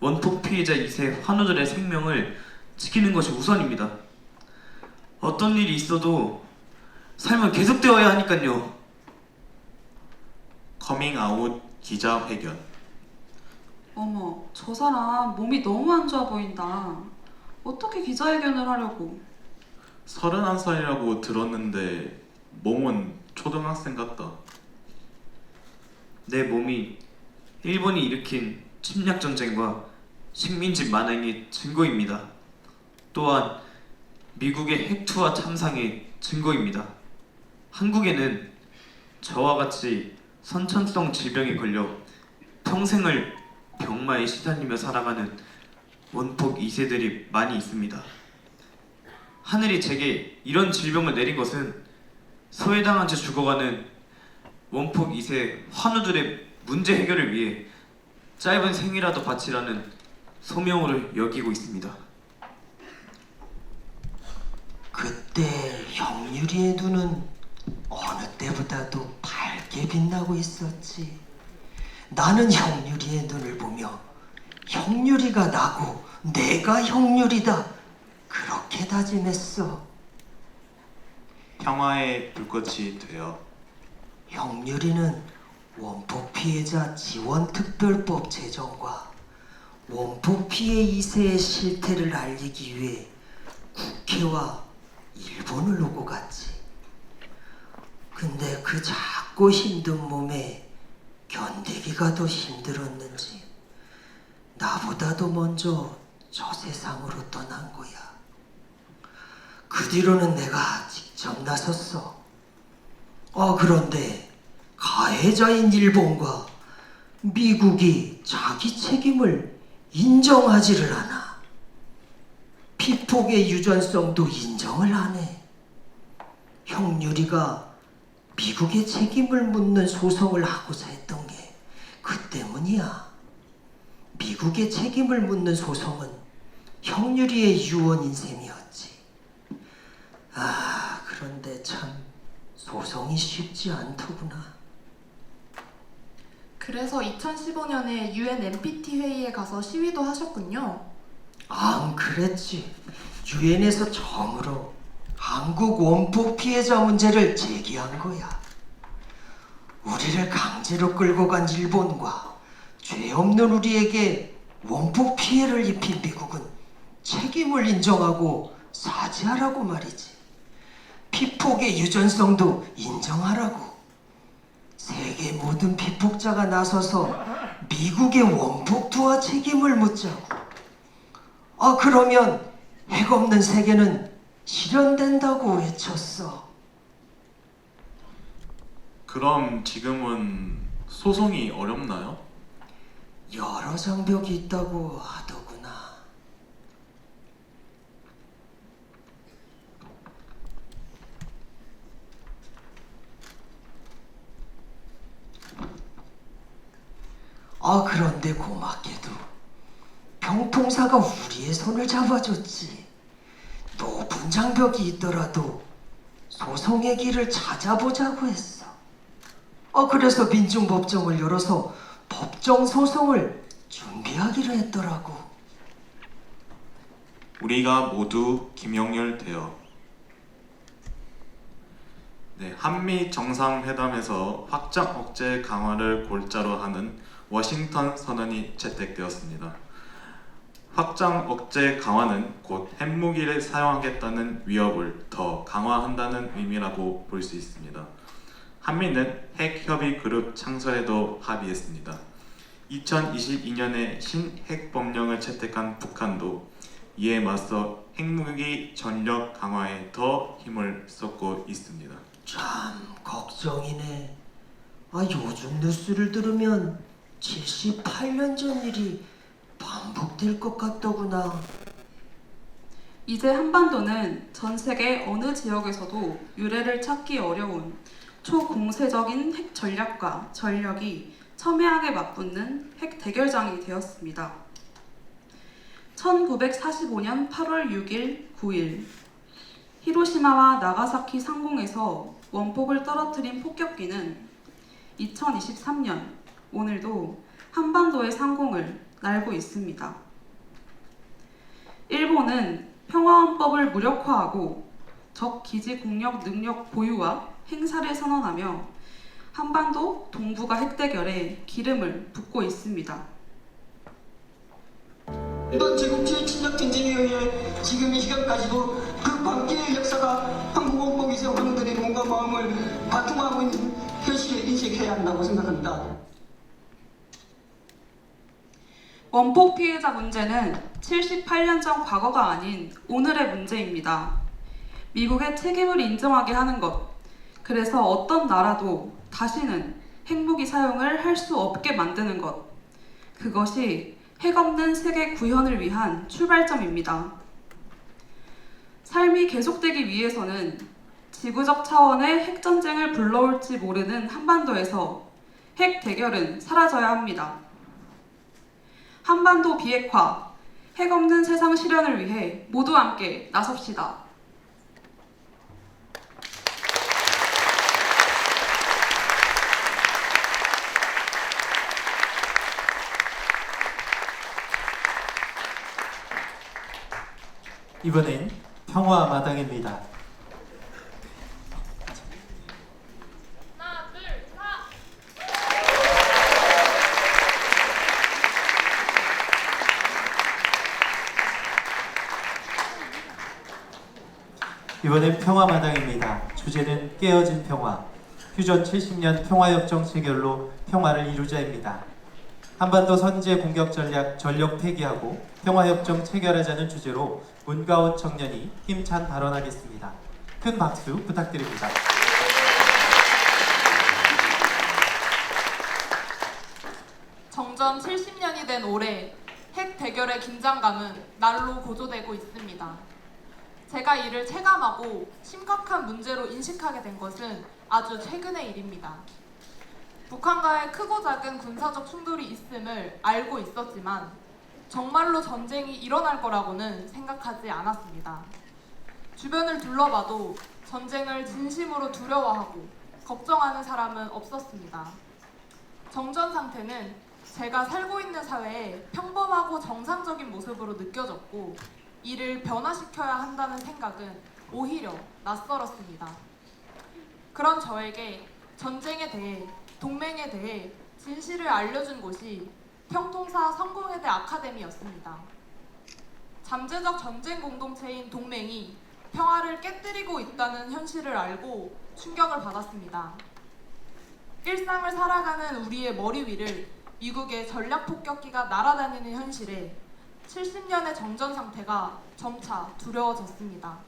원폭 피해자 2세 환우들의 생명을 지키는 것이 우선입니다. 어떤 일이 있어도 삶은 계속되어야 하니까요.
커밍아웃 기자회견.
어머, 저 사람 몸이 너무 안 좋아 보인다. 어떻게 기자회견을 하려고?
31살이라고 들었는데 몸은 초등학생 같다.
내 몸이 일본이 일으킨 침략 전쟁과 식민지 만행의 증거입니다. 또한 미국의 핵투하 참상의 증거입니다. 한국에는 저와 같이 선천성 질병에 걸려 평생을 병마에 시달리며 살아가는 원폭 2세들이 많이 있습니다. 하늘이 제게 이런 질병을 내린 것은 소외당한 채 죽어가는 원폭 2세 환우들의 문제 해결을 위해 짧은 생이라도 바치라는 소명으로 여기고 있습니다.
그때 형유리의 눈은 어느 때보다도 밝게 빛나고 있었지. 나는 형유리의 눈을 보며 형유리가 나고 내가 형유리다 그렇게 다짐했어.
평화의 불꽃이 되어.
형유리는 원폭 피해자 지원특별법 제정과 원폭 피해 2세의 실태를 알리기 위해 국회와 일본을 오고 갔지. 근데 그 작고 힘든 몸에 견디기가 더 힘들었는지 나보다도 먼저 저 세상으로 떠난 거야. 그 뒤로는 내가 직접 나섰어. 그런데 가해자인 일본과 미국이 자기 책임을 인정하지를 않아. 피폭의 유전성도 인정을 안 해. 형유리가 미국의 책임을 묻는 소송을 하고자 했던 게 그 때문이야. 미국의 책임을 묻는 소송은 형유리의 유언인 셈이었지. 그런데 참 소송이 쉽지 않더구나.
그래서 2015년에 UN NPT 회의에 가서 시위도 하셨군요.
그랬지. 유엔에서 처음으로 한국 원폭 피해자 문제를 제기한 거야. 우리를 강제로 끌고 간 일본과 죄 없는 우리에게 원폭 피해를 입힌 미국은 책임을 인정하고 사죄하라고 말이지. 피폭의 유전성도 인정하라고. 세계 모든 피폭자가 나서서 미국의 원폭 투하 책임을 묻자고. 그러면 핵 없는 세계는 실현된다고 외쳤어.
그럼 지금은 소송이 어렵나요?
여러 장벽이 있다고 하더구나. 그런데 고맙게도 평통사가 우리의 손을 잡아줬지. 높은 장벽이 있더라도 소송의 길을 찾아보자고 했어. 그래서 민중법정을 열어서 법정 소송을 준비하기로 했더라고.
우리가 모두 김영렬 대여. 네, 한미 정상회담에서 확장 억제 강화를 골자로 하는 워싱턴 선언이 채택되었습니다. 확장 억제 강화는 곧 핵무기를 사용하겠다는 위협을 더 강화한다는 의미라고 볼 수 있습니다. 한미는 핵협의그룹 창설에도 합의했습니다. 2022년에 신핵법령을 채택한 북한도 이에 맞서 핵무기 전력 강화에 더 힘을 쏟고 있습니다.
참 걱정이네. 요즘 뉴스를 들으면 78년 전 일이 반복될 것 같더구나.
이제 한반도는 전 세계 어느 지역에서도 유례를 찾기 어려운 초공세적인 핵 전략과 전력이 첨예하게 맞붙는 핵 대결장이 되었습니다. 1945년 8월 6일, 9일 히로시마와 나가사키 상공에서 원폭을 떨어뜨린 폭격기는 2023년 오늘도 한반도의 상공을 날고 있습니다. 일본은 평화헌법을 무력화하고 적 기지 공격 능력 보유와 행사를 선언하며 한반도 동북아 핵대결에 기름을 붓고 있습니다.
일본 제국주의 침략 전쟁에 의해 지금 이 시간까지도 그 광기의 역사가 한국 원폭 이세 황들의 몸과 마음을 바통하고 있는 현실을 인식해야 한다고 생각합니다.
원폭 피해자 문제는 78년 전 과거가 아닌 오늘의 문제입니다. 미국의 책임을 인정하게 하는 것, 그래서 어떤 나라도 다시는 핵무기 사용을 할 수 없게 만드는 것, 그것이 핵 없는 세계 구현을 위한 출발점입니다. 삶이 계속되기 위해서는 지구적 차원의 핵전쟁을 불러올지 모르는 한반도에서 핵 대결은 사라져야 합니다. 한반도 비핵화, 핵 없는 세상 실현을 위해 모두 함께 나섭시다.
이번엔 평화 마당입니다. 이번엔 평화마당입니다. 주제는 깨어진 평화, 휴전 70년 평화협정 체결로 평화를 이루자입니다. 한반도 선제 공격 전략 전력 폐기하고 평화협정 체결하자는 주제로 문가온 청년이 힘찬 발언하겠습니다. 큰 박수 부탁드립니다.
정전 70년이 된 올해 핵 대결의 긴장감은 날로 고조되고 있습니다. 제가 이를 체감하고 심각한 문제로 인식하게 된 것은 아주 최근의 일입니다. 북한과의 크고 작은 군사적 충돌이 있음을 알고 있었지만 정말로 전쟁이 일어날 거라고는 생각하지 않았습니다. 주변을 둘러봐도 전쟁을 진심으로 두려워하고 걱정하는 사람은 없었습니다. 정전 상태는 제가 살고 있는 사회의 평범하고 정상적인 모습으로 느껴졌고 이를 변화시켜야 한다는 생각은 오히려 낯설었습니다. 그런 저에게 전쟁에 대해 동맹에 대해 진실을 알려준 곳이 평통사 성공회대 아카데미였습니다. 잠재적 전쟁 공동체인 동맹이 평화를 깨뜨리고 있다는 현실을 알고 충격을 받았습니다. 일상을 살아가는 우리의 머리 위를 미국의 전략 폭격기가 날아다니는 현실에 70년의 정전 상태가 점차 두려워졌습니다.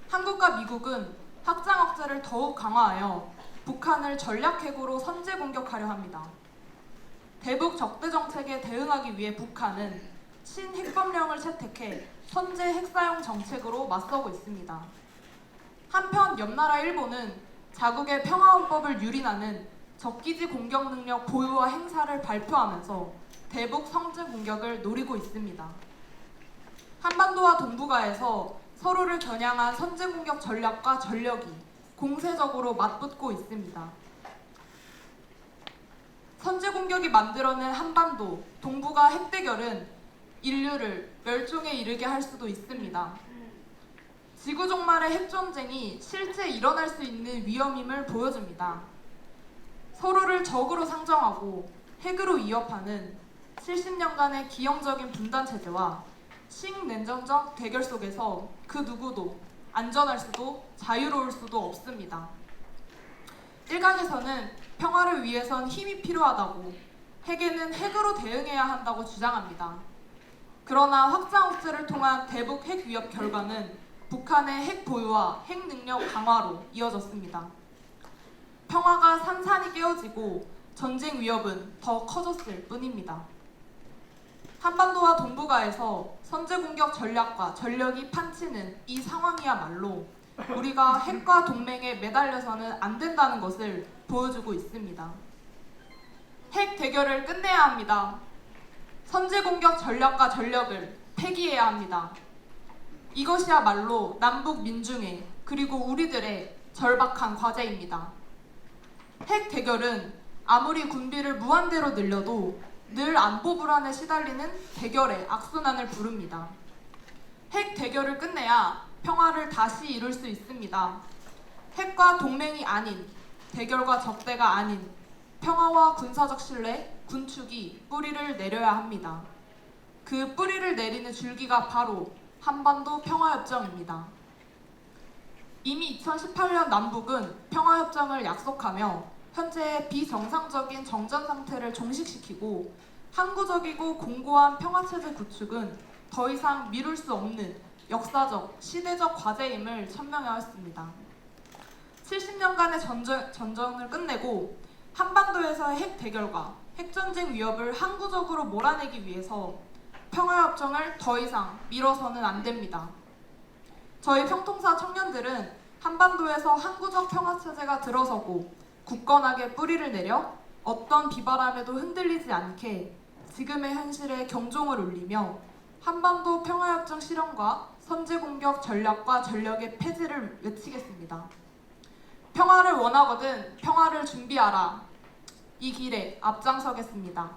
한국과 미국은 확장 억제를 더욱 강화하여 북한을 전략 핵으로 선제 공격하려 합니다. 대북 적대 정책에 대응하기 위해 북한은 신핵법령을 채택해 선제 핵사용 정책으로 맞서고 있습니다. 한편 옆나라 일본은 자국의 평화헌법을 유린하는 적기지 공격 능력 보유와 행사를 발표하면서 대북 선제 공격을 노리고 있습니다. 한반도와 동북아에서 서로를 겨냥한 선제 공격 전략과 전력이 공세적으로 맞붙고 있습니다. 선제 공격이 만들어낸 한반도, 동북아 핵대결은 인류를 멸종에 이르게 할 수도 있습니다. 지구 종말의 핵전쟁이 실제 일어날 수 있는 위험임을 보여줍니다. 서로를 적으로 상정하고 핵으로 위협하는 70년간의 기형적인 분단 체제와 신냉전적 대결 속에서 그 누구도 안전할 수도 자유로울 수도 없습니다. 일각에서는 평화를 위해선 힘이 필요하다고, 핵에는 핵으로 대응해야 한다고 주장합니다. 그러나 확장 억제를 통한 대북 핵 위협 결과는 북한의 핵 보유와 핵 능력 강화로 이어졌습니다. 평화가 산산이 깨어지고 전쟁 위협은 더 커졌을 뿐입니다. 한반도와 동북아에서 선제 공격 전략과 전력이 판치는 이 상황이야말로 우리가 핵과 동맹에 매달려서는 안 된다는 것을 보여주고 있습니다. 핵 대결을 끝내야 합니다. 선제 공격 전략과 전력을 폐기해야 합니다. 이것이야말로 남북 민중의 그리고 우리들의 절박한 과제입니다. 핵 대결은 아무리 군비를 무한대로 늘려도 늘 안보 불안에 시달리는 대결의 악순환을 부릅니다. 핵 대결을 끝내야 평화를 다시 이룰 수 있습니다. 핵과 동맹이 아닌, 대결과 적대가 아닌 평화와 군사적 신뢰, 군축이 뿌리를 내려야 합니다. 그 뿌리를 내리는 줄기가 바로 한반도 평화협정입니다. 이미 2018년 남북은 평화협정을 약속하며 현재의 비정상적인 정전 상태를 종식시키고 항구적이고 공고한 평화체제 구축은 더 이상 미룰 수 없는 역사적, 시대적 과제임을 천명하였습니다. 70년간의 전쟁을 끝내고 한반도에서의 핵 대결과 핵전쟁 위협을 항구적으로 몰아내기 위해서 평화협정을 더 이상 미뤄서는 안 됩니다. 저희 평통사 청년들은 한반도에서 항구적 평화체제가 들어서고 굳건하게 뿌리를 내려 어떤 비바람에도 흔들리지 않게 지금의 현실에 경종을 울리며 한반도 평화협정 실현과 선제공격 전략과 전력의 폐지를 외치겠습니다. 평화를 원하거든 평화를 준비하라. 이 길에 앞장서겠습니다.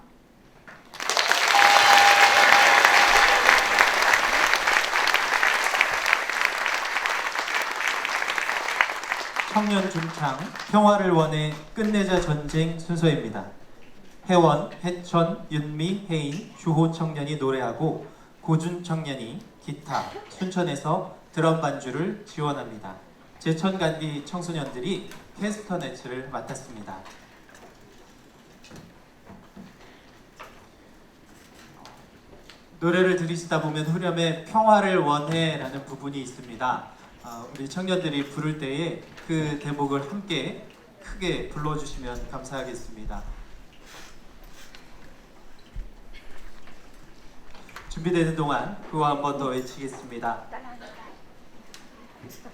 청년 중창 평화를 원해 끝내자 전쟁 순서입니다. 혜원, 혜천, 윤미, 혜인, 주호 청년이 노래하고 고준 청년이 기타, 순천에서 드럼 반주를 지원합니다. 제천간디 청소년들이 캐스터네츠를 맡았습니다. 노래를 들으시다 보면 후렴에 평화를 원해 라는 부분이 있습니다. 우리 청년들이 부를 때에 그 대목을 함께 크게 불러주시면 감사하겠습니다. 준비되는 동안 그거 한 번 더 외치겠습니다.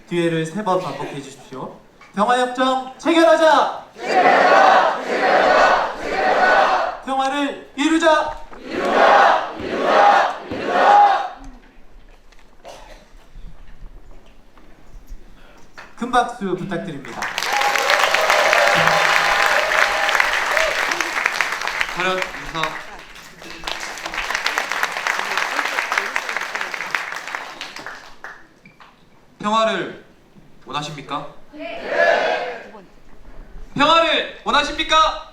뒤에를 3번 반복해 주십시오. 평화협정 체결하자! 체결하자! 체결하자! 체결하자! 평화를 이루자! 이루자! 이루자! 이루자! 큰 박수 부탁드립니다.
차렷 인사. 평화를 원하십니까? 네. 평화를 원하십니까?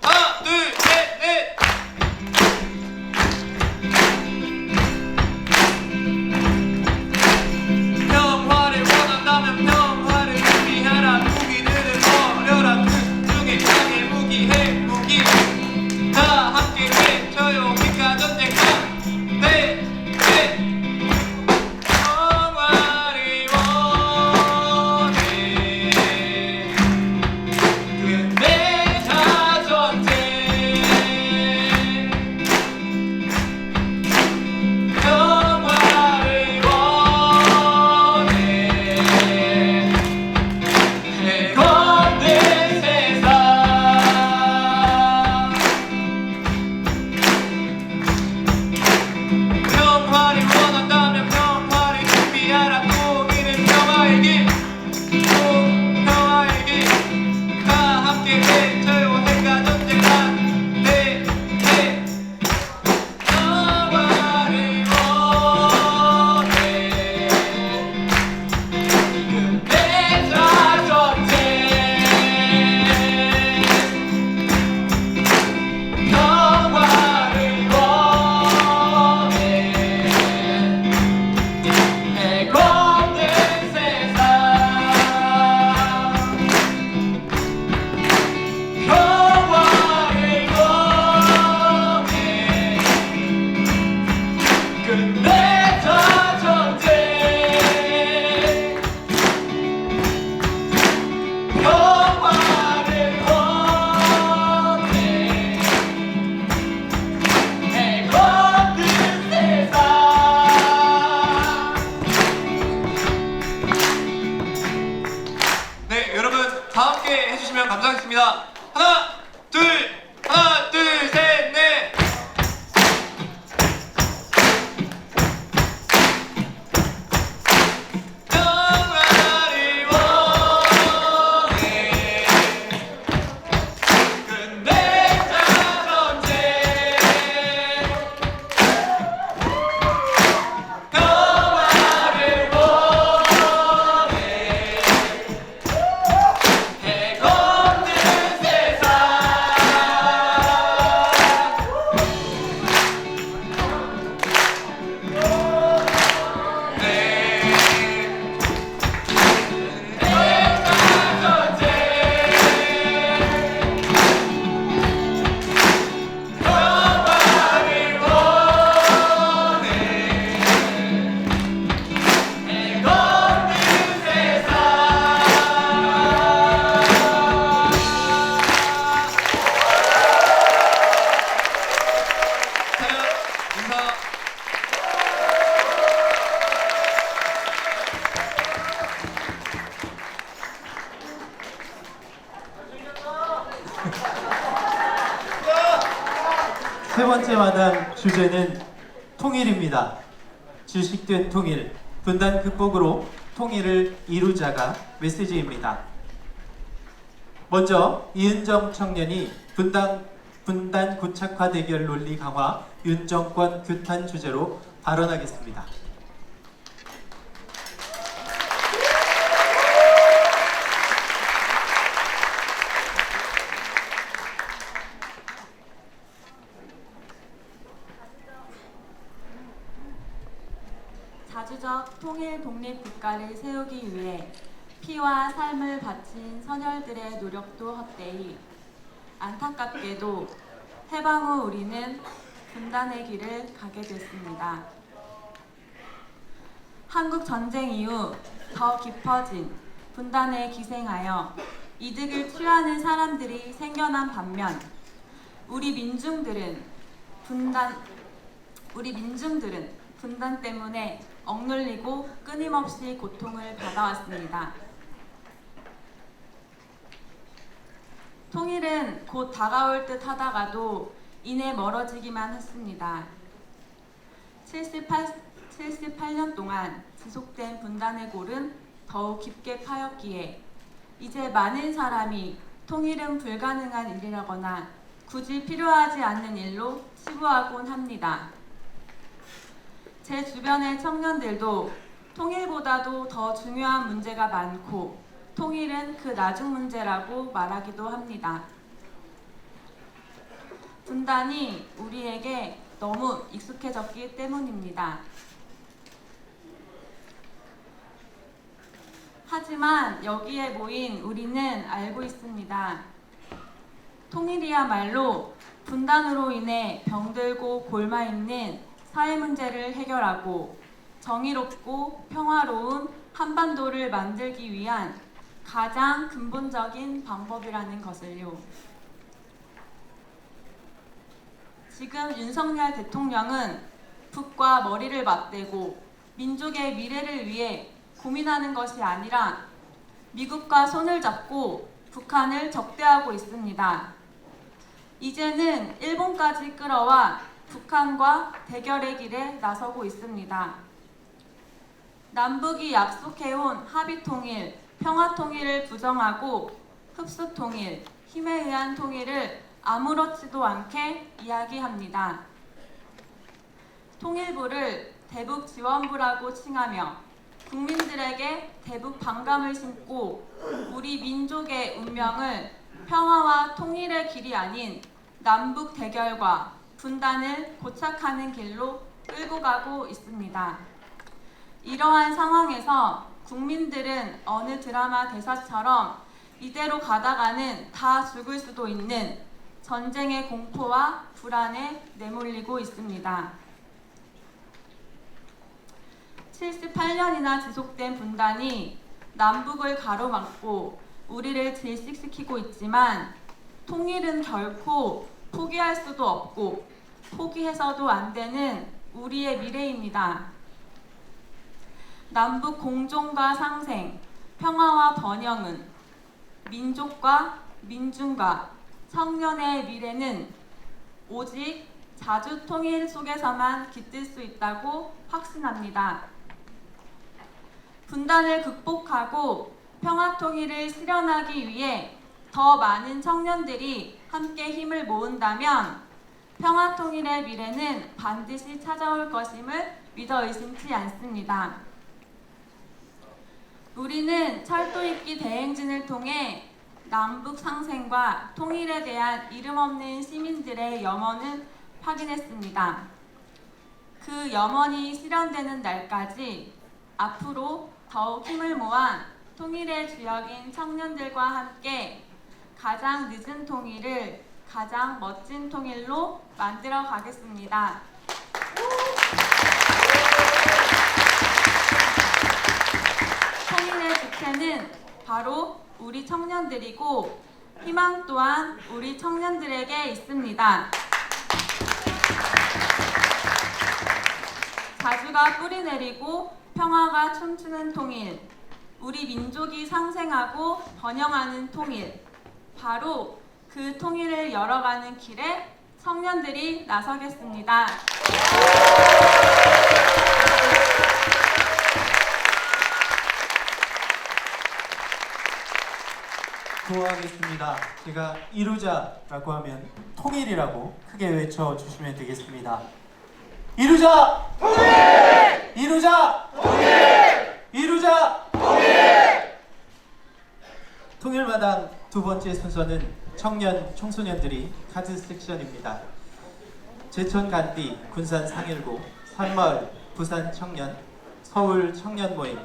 하나, 둘, 셋, 넷. 평화를 원한다면 평화를 준비하라. 무기들은 버려라. 그 중에 강의 무기, 핵무기 다 함께 외쳐요. 그러니까 전쟁과 네. 평화를 원해. 근데 다 전쟁. 평화를 원해. 해건된 세상. 평화를 원한다면 평화를 준비하라. 통일은 평화의 길. 평화의 길. 다 함께 외쳐요. 핵과 전쟁 안 돼. 평화를 원해. 근데 다 전쟁. 평화를 원해. 해건된 세상. 평화를 원해. 근데 다 전쟁. 평화를 원해. 해건된 세상. 네, 여러분 다 함께 해주시면 감사하겠습니다. 하나, 둘, 셋, 넷. 평화를 원해. 근데 다 전쟁. 평화를 원해. 해건된 세상.
세 번째 마당 주제는 통일입니다. 주식된 통일, 분단 극복으로 통일을 이루자가 메시지입니다. 먼저 이은정 청년이 분단 고착화 대결 논리 강화, 윤 정권 규탄 주제로 발언하겠습니다.
자주적 통일 독립 국가를 세우기 위해 피와 삶을 바친 선열들의 노력도 헛되이 안타깝게도 해방 후 우리는 분단의 길을 가게 됐습니다. 한국 전쟁 이후 더 깊어진 분단에 기생하여 이득을 취하는 사람들이 생겨난 반면 우리 민중들은 분단 때문에 억눌리고 끊임없이 고통을 받아왔습니다. 통일은 곧 다가올 듯 하다가도 이내 멀어지기만 했습니다. 78년 동안 지속된 분단의 골은 더욱 깊게 파였기에 이제 많은 사람이 통일은 불가능한 일이라거나 굳이 필요하지 않는 일로 치부하곤 합니다. 제 주변의 청년들도 통일보다도 더 중요한 문제가 많고 통일은 그 나중 문제라고 말하기도 합니다. 분단이 우리에게 너무 익숙해졌기 때문입니다. 하지만 여기에 모인 우리는 알고 있습니다. 통일이야말로 분단으로 인해 병들고 골마있는 사회 문제를 해결하고 정의롭고 평화로운 한반도를 만들기 위한 가장 근본적인 방법이라는 것을요. 지금 윤석열 대통령은 북과 머리를 맞대고 민족의 미래를 위해 고민하는 것이 아니라 미국과 손을 잡고 북한을 적대하고 있습니다. 이제는 일본까지 끌어와 북한과 대결의 길에 나서고 있습니다. 남북이 약속해온 합의통일, 평화통일을 부정하고 흡수통일, 힘에 의한 통일을 아무렇지도 않게 이야기합니다. 통일부를 대북지원부라고 칭하며 국민들에게 대북 반감을 심고 우리 민족의 운명을 평화와 통일의 길이 아닌 남북 대결과 분단을 고착하는 길로 끌고 가고 있습니다. 이러한 상황에서 국민들은 어느 드라마 대사처럼 이대로 가다가는 다 죽을 수도 있는 전쟁의 공포와 불안에 내몰리고 있습니다. 78년이나 지속된 분단이 남북을 가로막고 우리를 질식시키고 있지만 통일은 결코 포기할 수도 없고 포기해서도 안 되는 우리의 미래입니다. 남북 공존과 상생, 평화와 번영은 민족과 민중과 청년의 미래는 오직 자주 통일 속에서만 깃들 수 있다고 확신합니다. 분단을 극복하고 평화 통일을 실현하기 위해 더 많은 청년들이 함께 힘을 모은다면 평화 통일의 미래는 반드시 찾아올 것임을 믿어 의심치 않습니다. 우리는 철도 입기 대행진을 통해 남북 상생과 통일에 대한 이름 없는 시민들의 염원을 확인했습니다. 그 염원이 실현되는 날까지 앞으로 더욱 힘을 모아 통일의 주역인 청년들과 함께 가장 늦은 통일을 가장 멋진 통일로 만들어 가겠습니다. 통일의 주체는 바로 우리 청년들이고 희망 또한 우리 청년들에게 있습니다. 자주가 뿌리 내리고 평화가 춤추는 통일, 우리 민족이 상생하고 번영하는 통일, 바로 그 통일을 열어가는 길에 청년들이 나서겠습니다.
구호하겠습니다. 제가 이루자라고 하면 통일이라고 크게 외쳐주시면 되겠습니다. 이루자! 통일! 이루자! 통일! 이루자! 통일! 통일마당 두 번째 순서는 청년, 청소년들이 카드 섹션입니다. 제천 간디, 군산 상일고, 산마을, 부산 청년, 서울 청년 모임,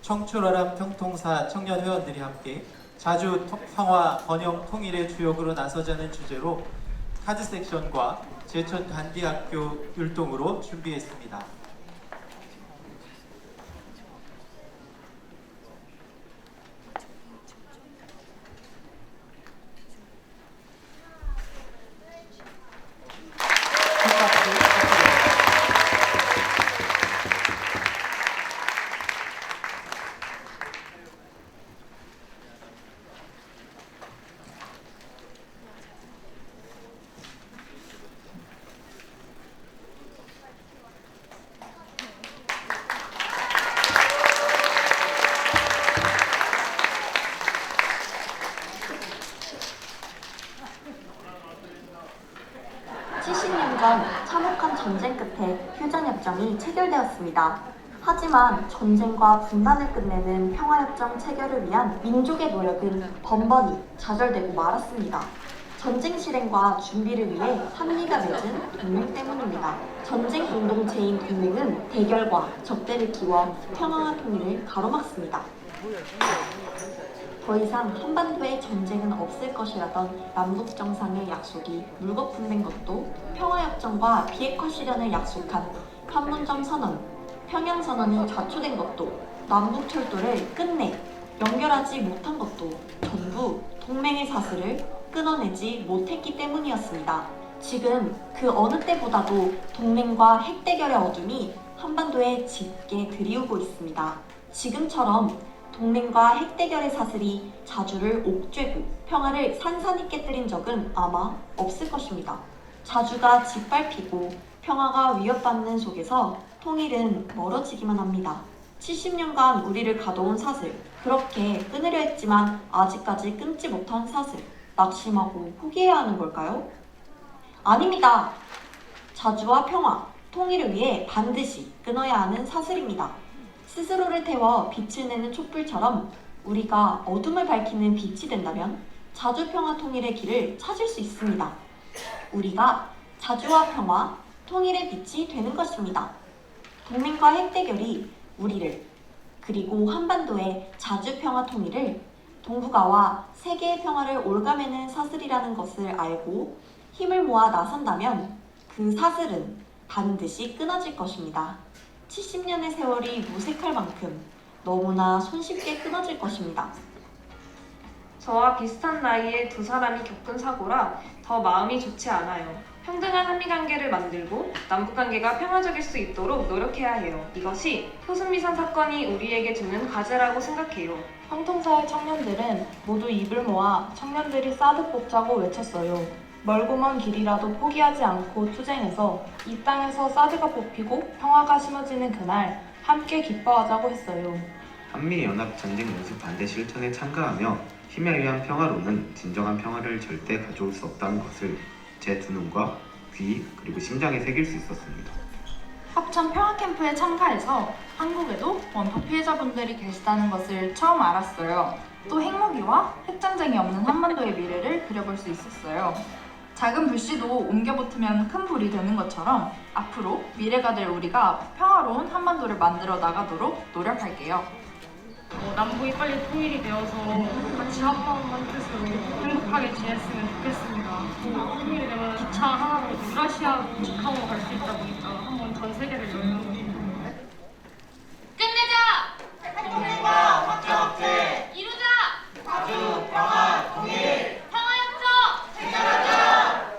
청출어람 평통사 청년 회원들이 함께 자주 평화, 번영, 통일의 주역으로 나서자는 주제로 카드 섹션과 제천 간디학교 율동으로 준비했습니다.
평화협정이 체결되었습니다. 하지만 전쟁과 분단을 끝내는 평화협정 체결을 위한 민족의 노력은 번번이 좌절되고 말았습니다. 전쟁 실행과 준비를 위해 한미가 맺은 동맹 때문입니다. 전쟁 공동체인 동맹은 대결과 적대를 키워 평화와 통일을 가로막습니다. 더 이상 한반도에 전쟁은 없을 것이라던 남북 정상의 약속이 물거품된 것도 평화협정과 비핵화 실현을 약속한 판문점 선언, 평양 선언이 좌초된 것도 남북 철도를 끝내 연결하지 못한 것도 전부 동맹의 사슬을 끊어내지 못했기 때문이었습니다. 지금 그 어느 때보다도 동맹과 핵 대결의 어둠이 한반도에 짙게 들이우고 있습니다. 지금처럼 동맹과 핵 대결의 사슬이 자주를 옥죄고 평화를 산산이 깨뜨린 적은 아마 없을 것입니다. 자주가 짓밟히고 평화가 위협받는 속에서 통일은 멀어지기만 합니다. 70년간 우리를 가둬온 사슬, 그렇게 끊으려 했지만 아직까지 끊지 못한 사슬, 낙심하고 포기해야 하는 걸까요? 아닙니다. 자주와 평화, 통일을 위해 반드시 끊어야 하는 사슬입니다. 스스로를 태워 빛을 내는 촛불처럼 우리가 어둠을 밝히는 빛이 된다면 자주 평화 통일의 길을 찾을 수 있습니다. 우리가 자주와 평화, 통일의 빛이 되는 것입니다. 동맹과 핵 대결이 우리를, 그리고 한반도의 자주 평화 통일을, 동북아와 세계의 평화를 올가매는 사슬이라는 것을 알고 힘을 모아 나선다면 그 사슬은 반드시 끊어질 것입니다. 70년의 세월이 무색할 만큼 너무나 손쉽게 끊어질 것입니다.
저와 비슷한 나이의 두 사람이 겪은 사고라 더 마음이 좋지 않아요. 평등한 한미관계를 만들고 남북관계가 평화적일 수 있도록 노력해야 해요. 이것이 표순미산 사건이 우리에게 주는 과제라고 생각해요.
평통사의 청년들은 모두 입을 모아 청년들이 사드 뽑자고 외쳤어요. 멀고 먼 길이라도 포기하지 않고 투쟁해서 이 땅에서 사드가 뽑히고 평화가 심어지는 그날 함께 기뻐하자고 했어요.
한미연합 전쟁 연습 반대 실천에 참가하며 힘에 의한 평화로는 진정한 평화를 절대 가져올 수 없다는 것을 제 두 눈과 귀 그리고 심장에 새길 수 있었습니다.
합천 평화캠프에 참가해서 한국에도 원폭 피해자분들이 계시다는 것을 처음 알았어요. 또 핵무기와 핵전쟁이 없는 한반도의 미래를 그려볼 수 있었어요. 작은 불씨도 옮겨 붙으면 큰 불이 되는 것처럼 앞으로 미래가 될 우리가 평화로운 한반도를 만들어 나가도록 노력할게요.
남북이 빨리 통일이 되어서 같이 합방한 뜻으로 행복하게 지냈으면 좋겠습니다. 통일이 되면 기차 하나로 유라시아 직항으로 갈 수 있다 보니까 한번 전 세계를 여행하고 싶습니다.
끝내자! 통일과 확정업체 이루자! 자주, 평화, 통일! 평화협정 체결하자!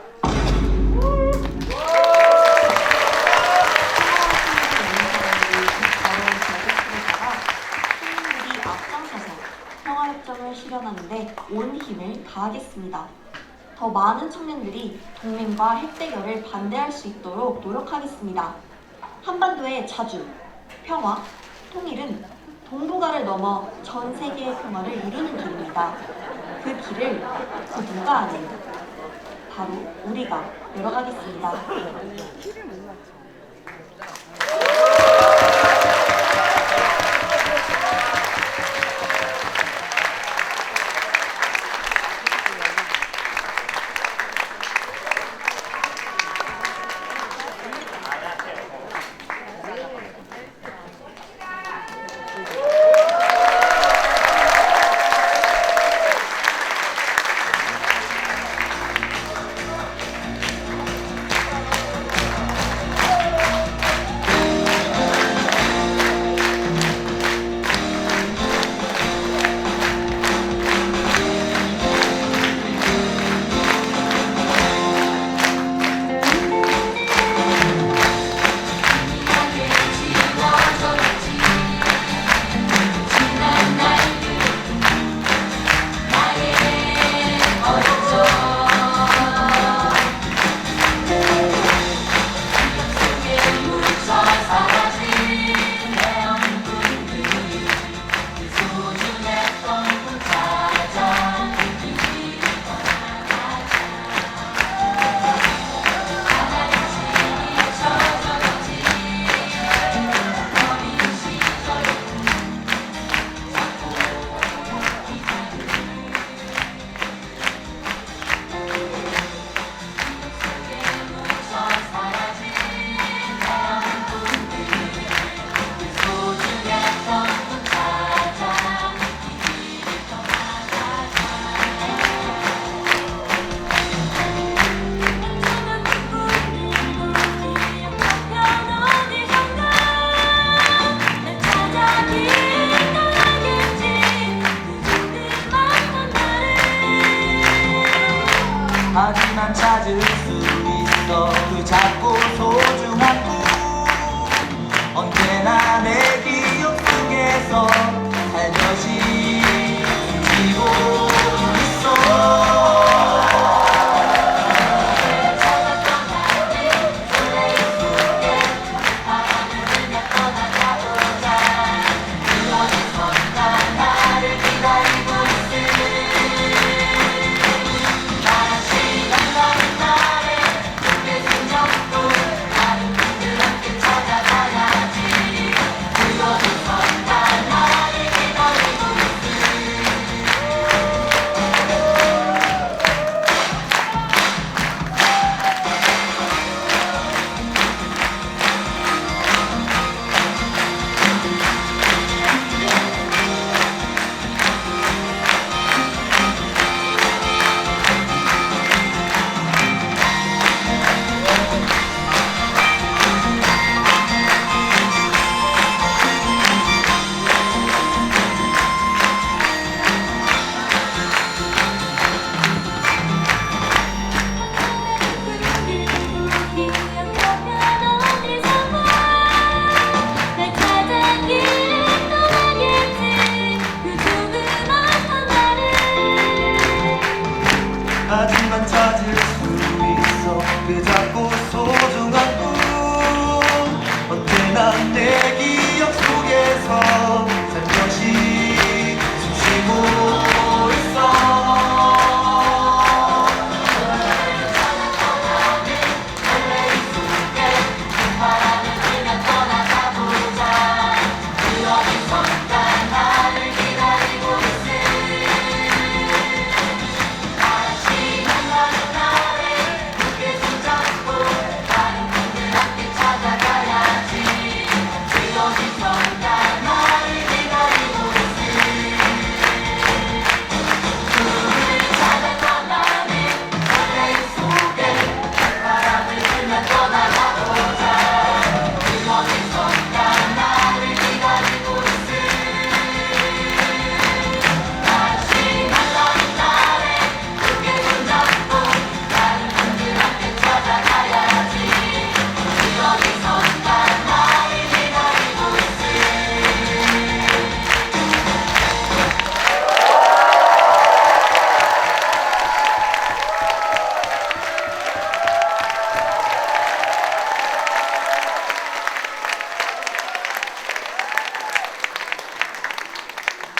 평화협정을 실현하는데 온 힘을 다하겠습니다. 더 많은 청년들이 동맹과 핵 대결을 반대할 수 있도록 노력하겠습니다. 한반도의 자주, 평화, 통일은 동북아를 넘어 전 세계의 평화를 이루는 길입니다. 그 길을 그 누가 아닌 바로 우리가 열어가겠습니다.
찾을 수 있어 그 작고 소중한 꿈 언제나 내 기억 속에서 살며시 숨쉬고 있어 하지만 찾을 수 있어 그 작고 소중한 꿈 언제나 내 기억 속에서 살며시 숨쉬고 있어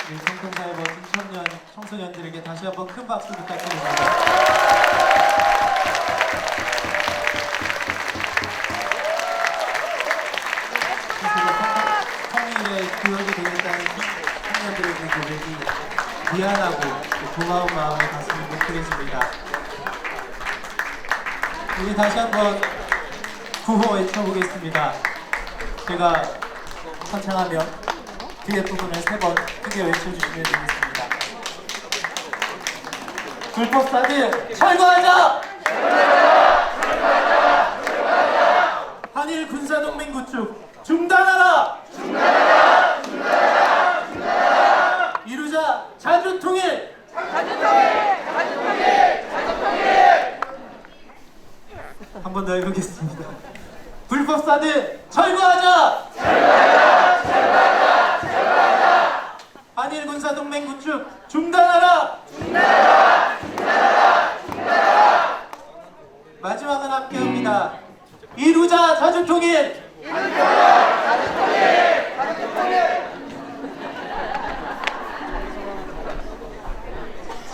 우리 평통사의 멋진 청소년들에게 다시 한번 큰 박수 부탁드립니다. 통일의 기억이 되겠다는 청년들에게 고백이 미안하고 고마운 마음에 가슴이 뭉클해집니다. 우리 다시 한번 구호 외쳐보겠습니다. 제가 선창하면 뒤에 부분을 3번 크게 외쳐주시면 되겠습니다. 불법사들 철거하자! 한일 군사동맹 구축 중단하라! 이루자 자주통일! 한 번 더 해보겠습니다. 불법사들 철거하자! 한일 군사동맹 구축 중단하라! 마지막은 함께합니다. 이루자 자주통일!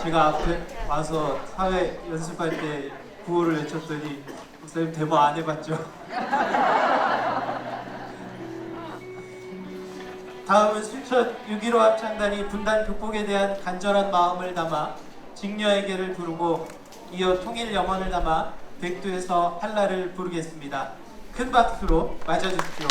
제가 앞에 와서 사회 연습할 때 구호를 외쳤더니 목사님 데모 안 해봤죠? 다음은 순천 6.15 합창단이 분단 극복에 대한 간절한 마음을 담아 직녀에게를 부르고 이어 통일 염원을 담아 백두에서 한라를 부르겠습니다. 큰 박수로 맞아주십시오.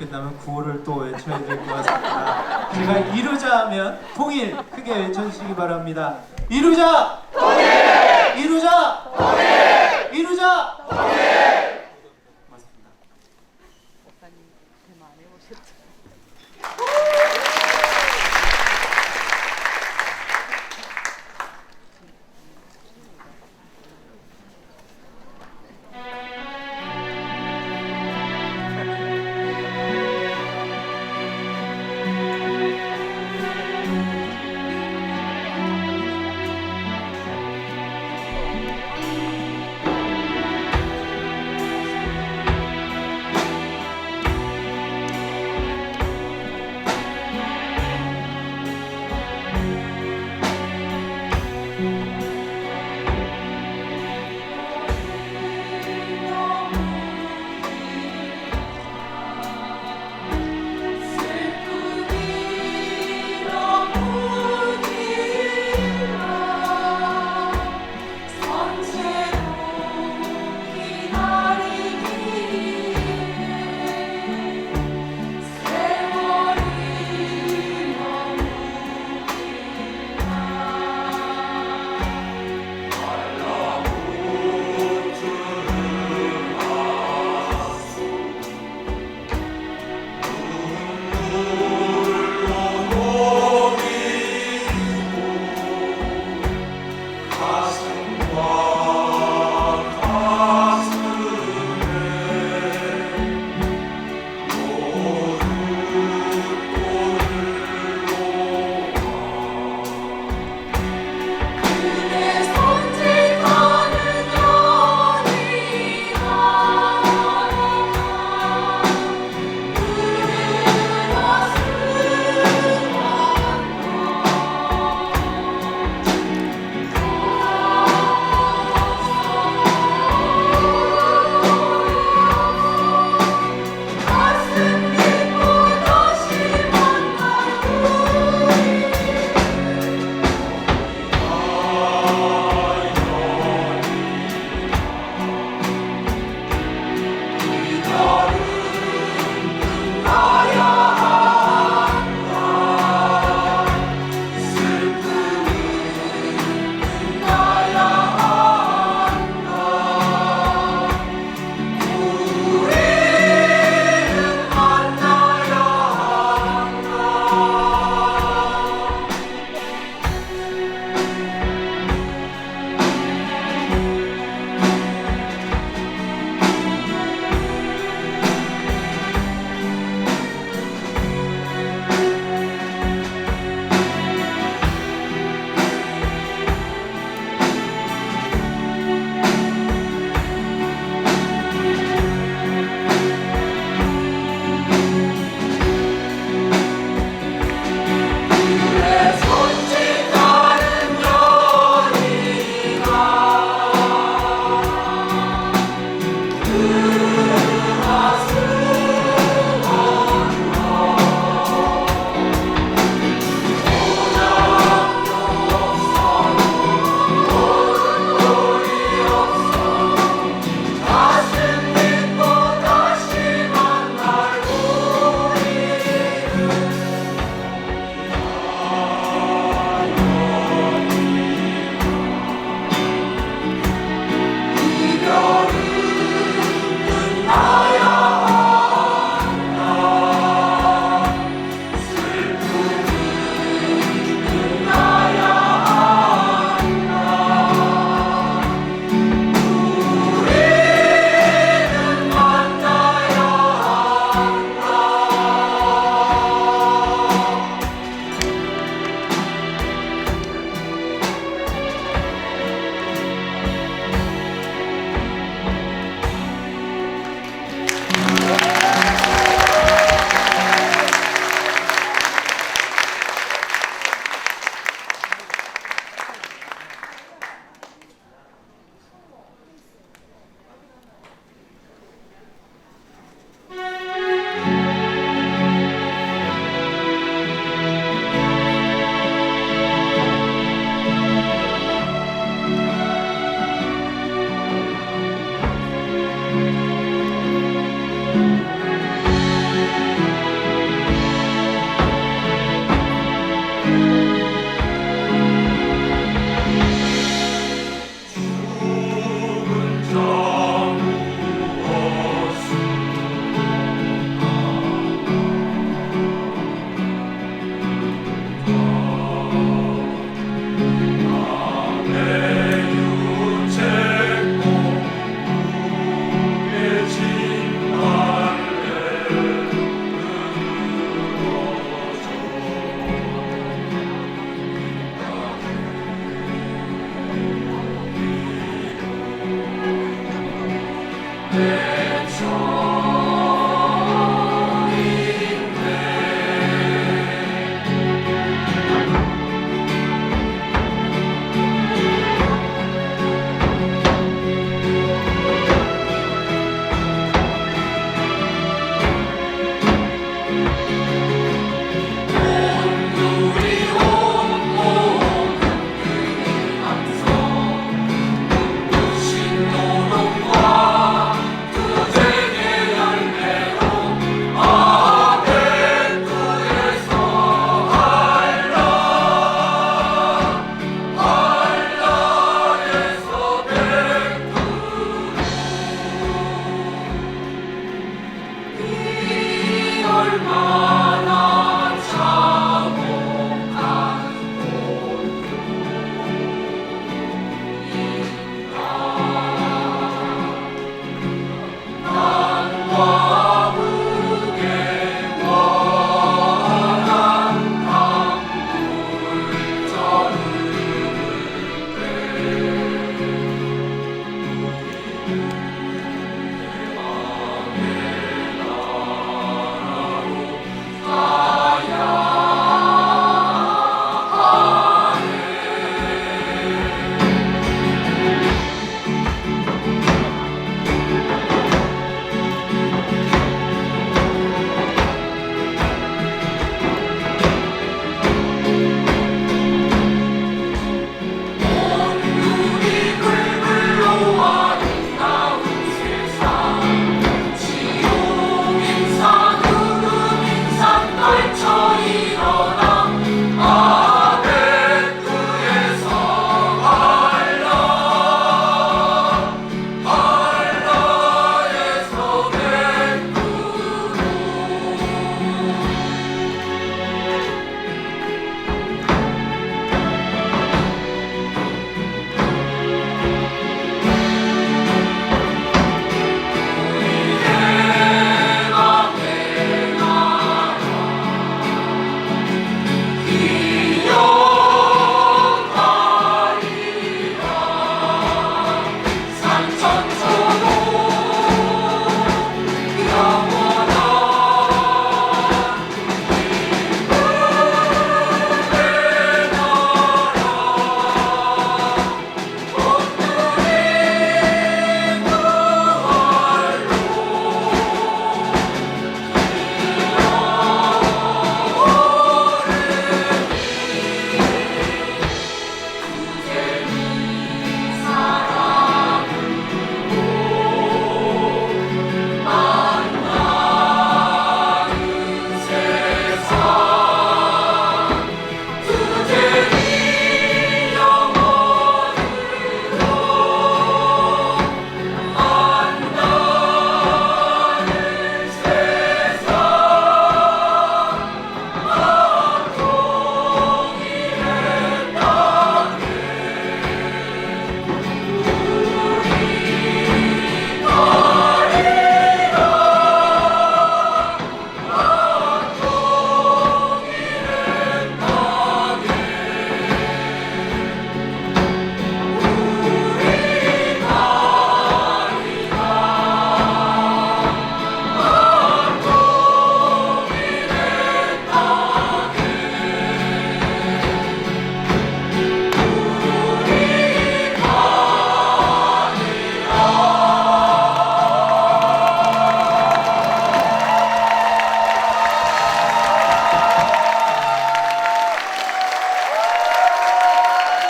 끝나면 구호를 또 외쳐야 될 것 같습니다. 제가 이루자 하면 통일 크게 외쳐주시기 바랍니다. 이루자! 통일! 이루자! 통일! 이루자!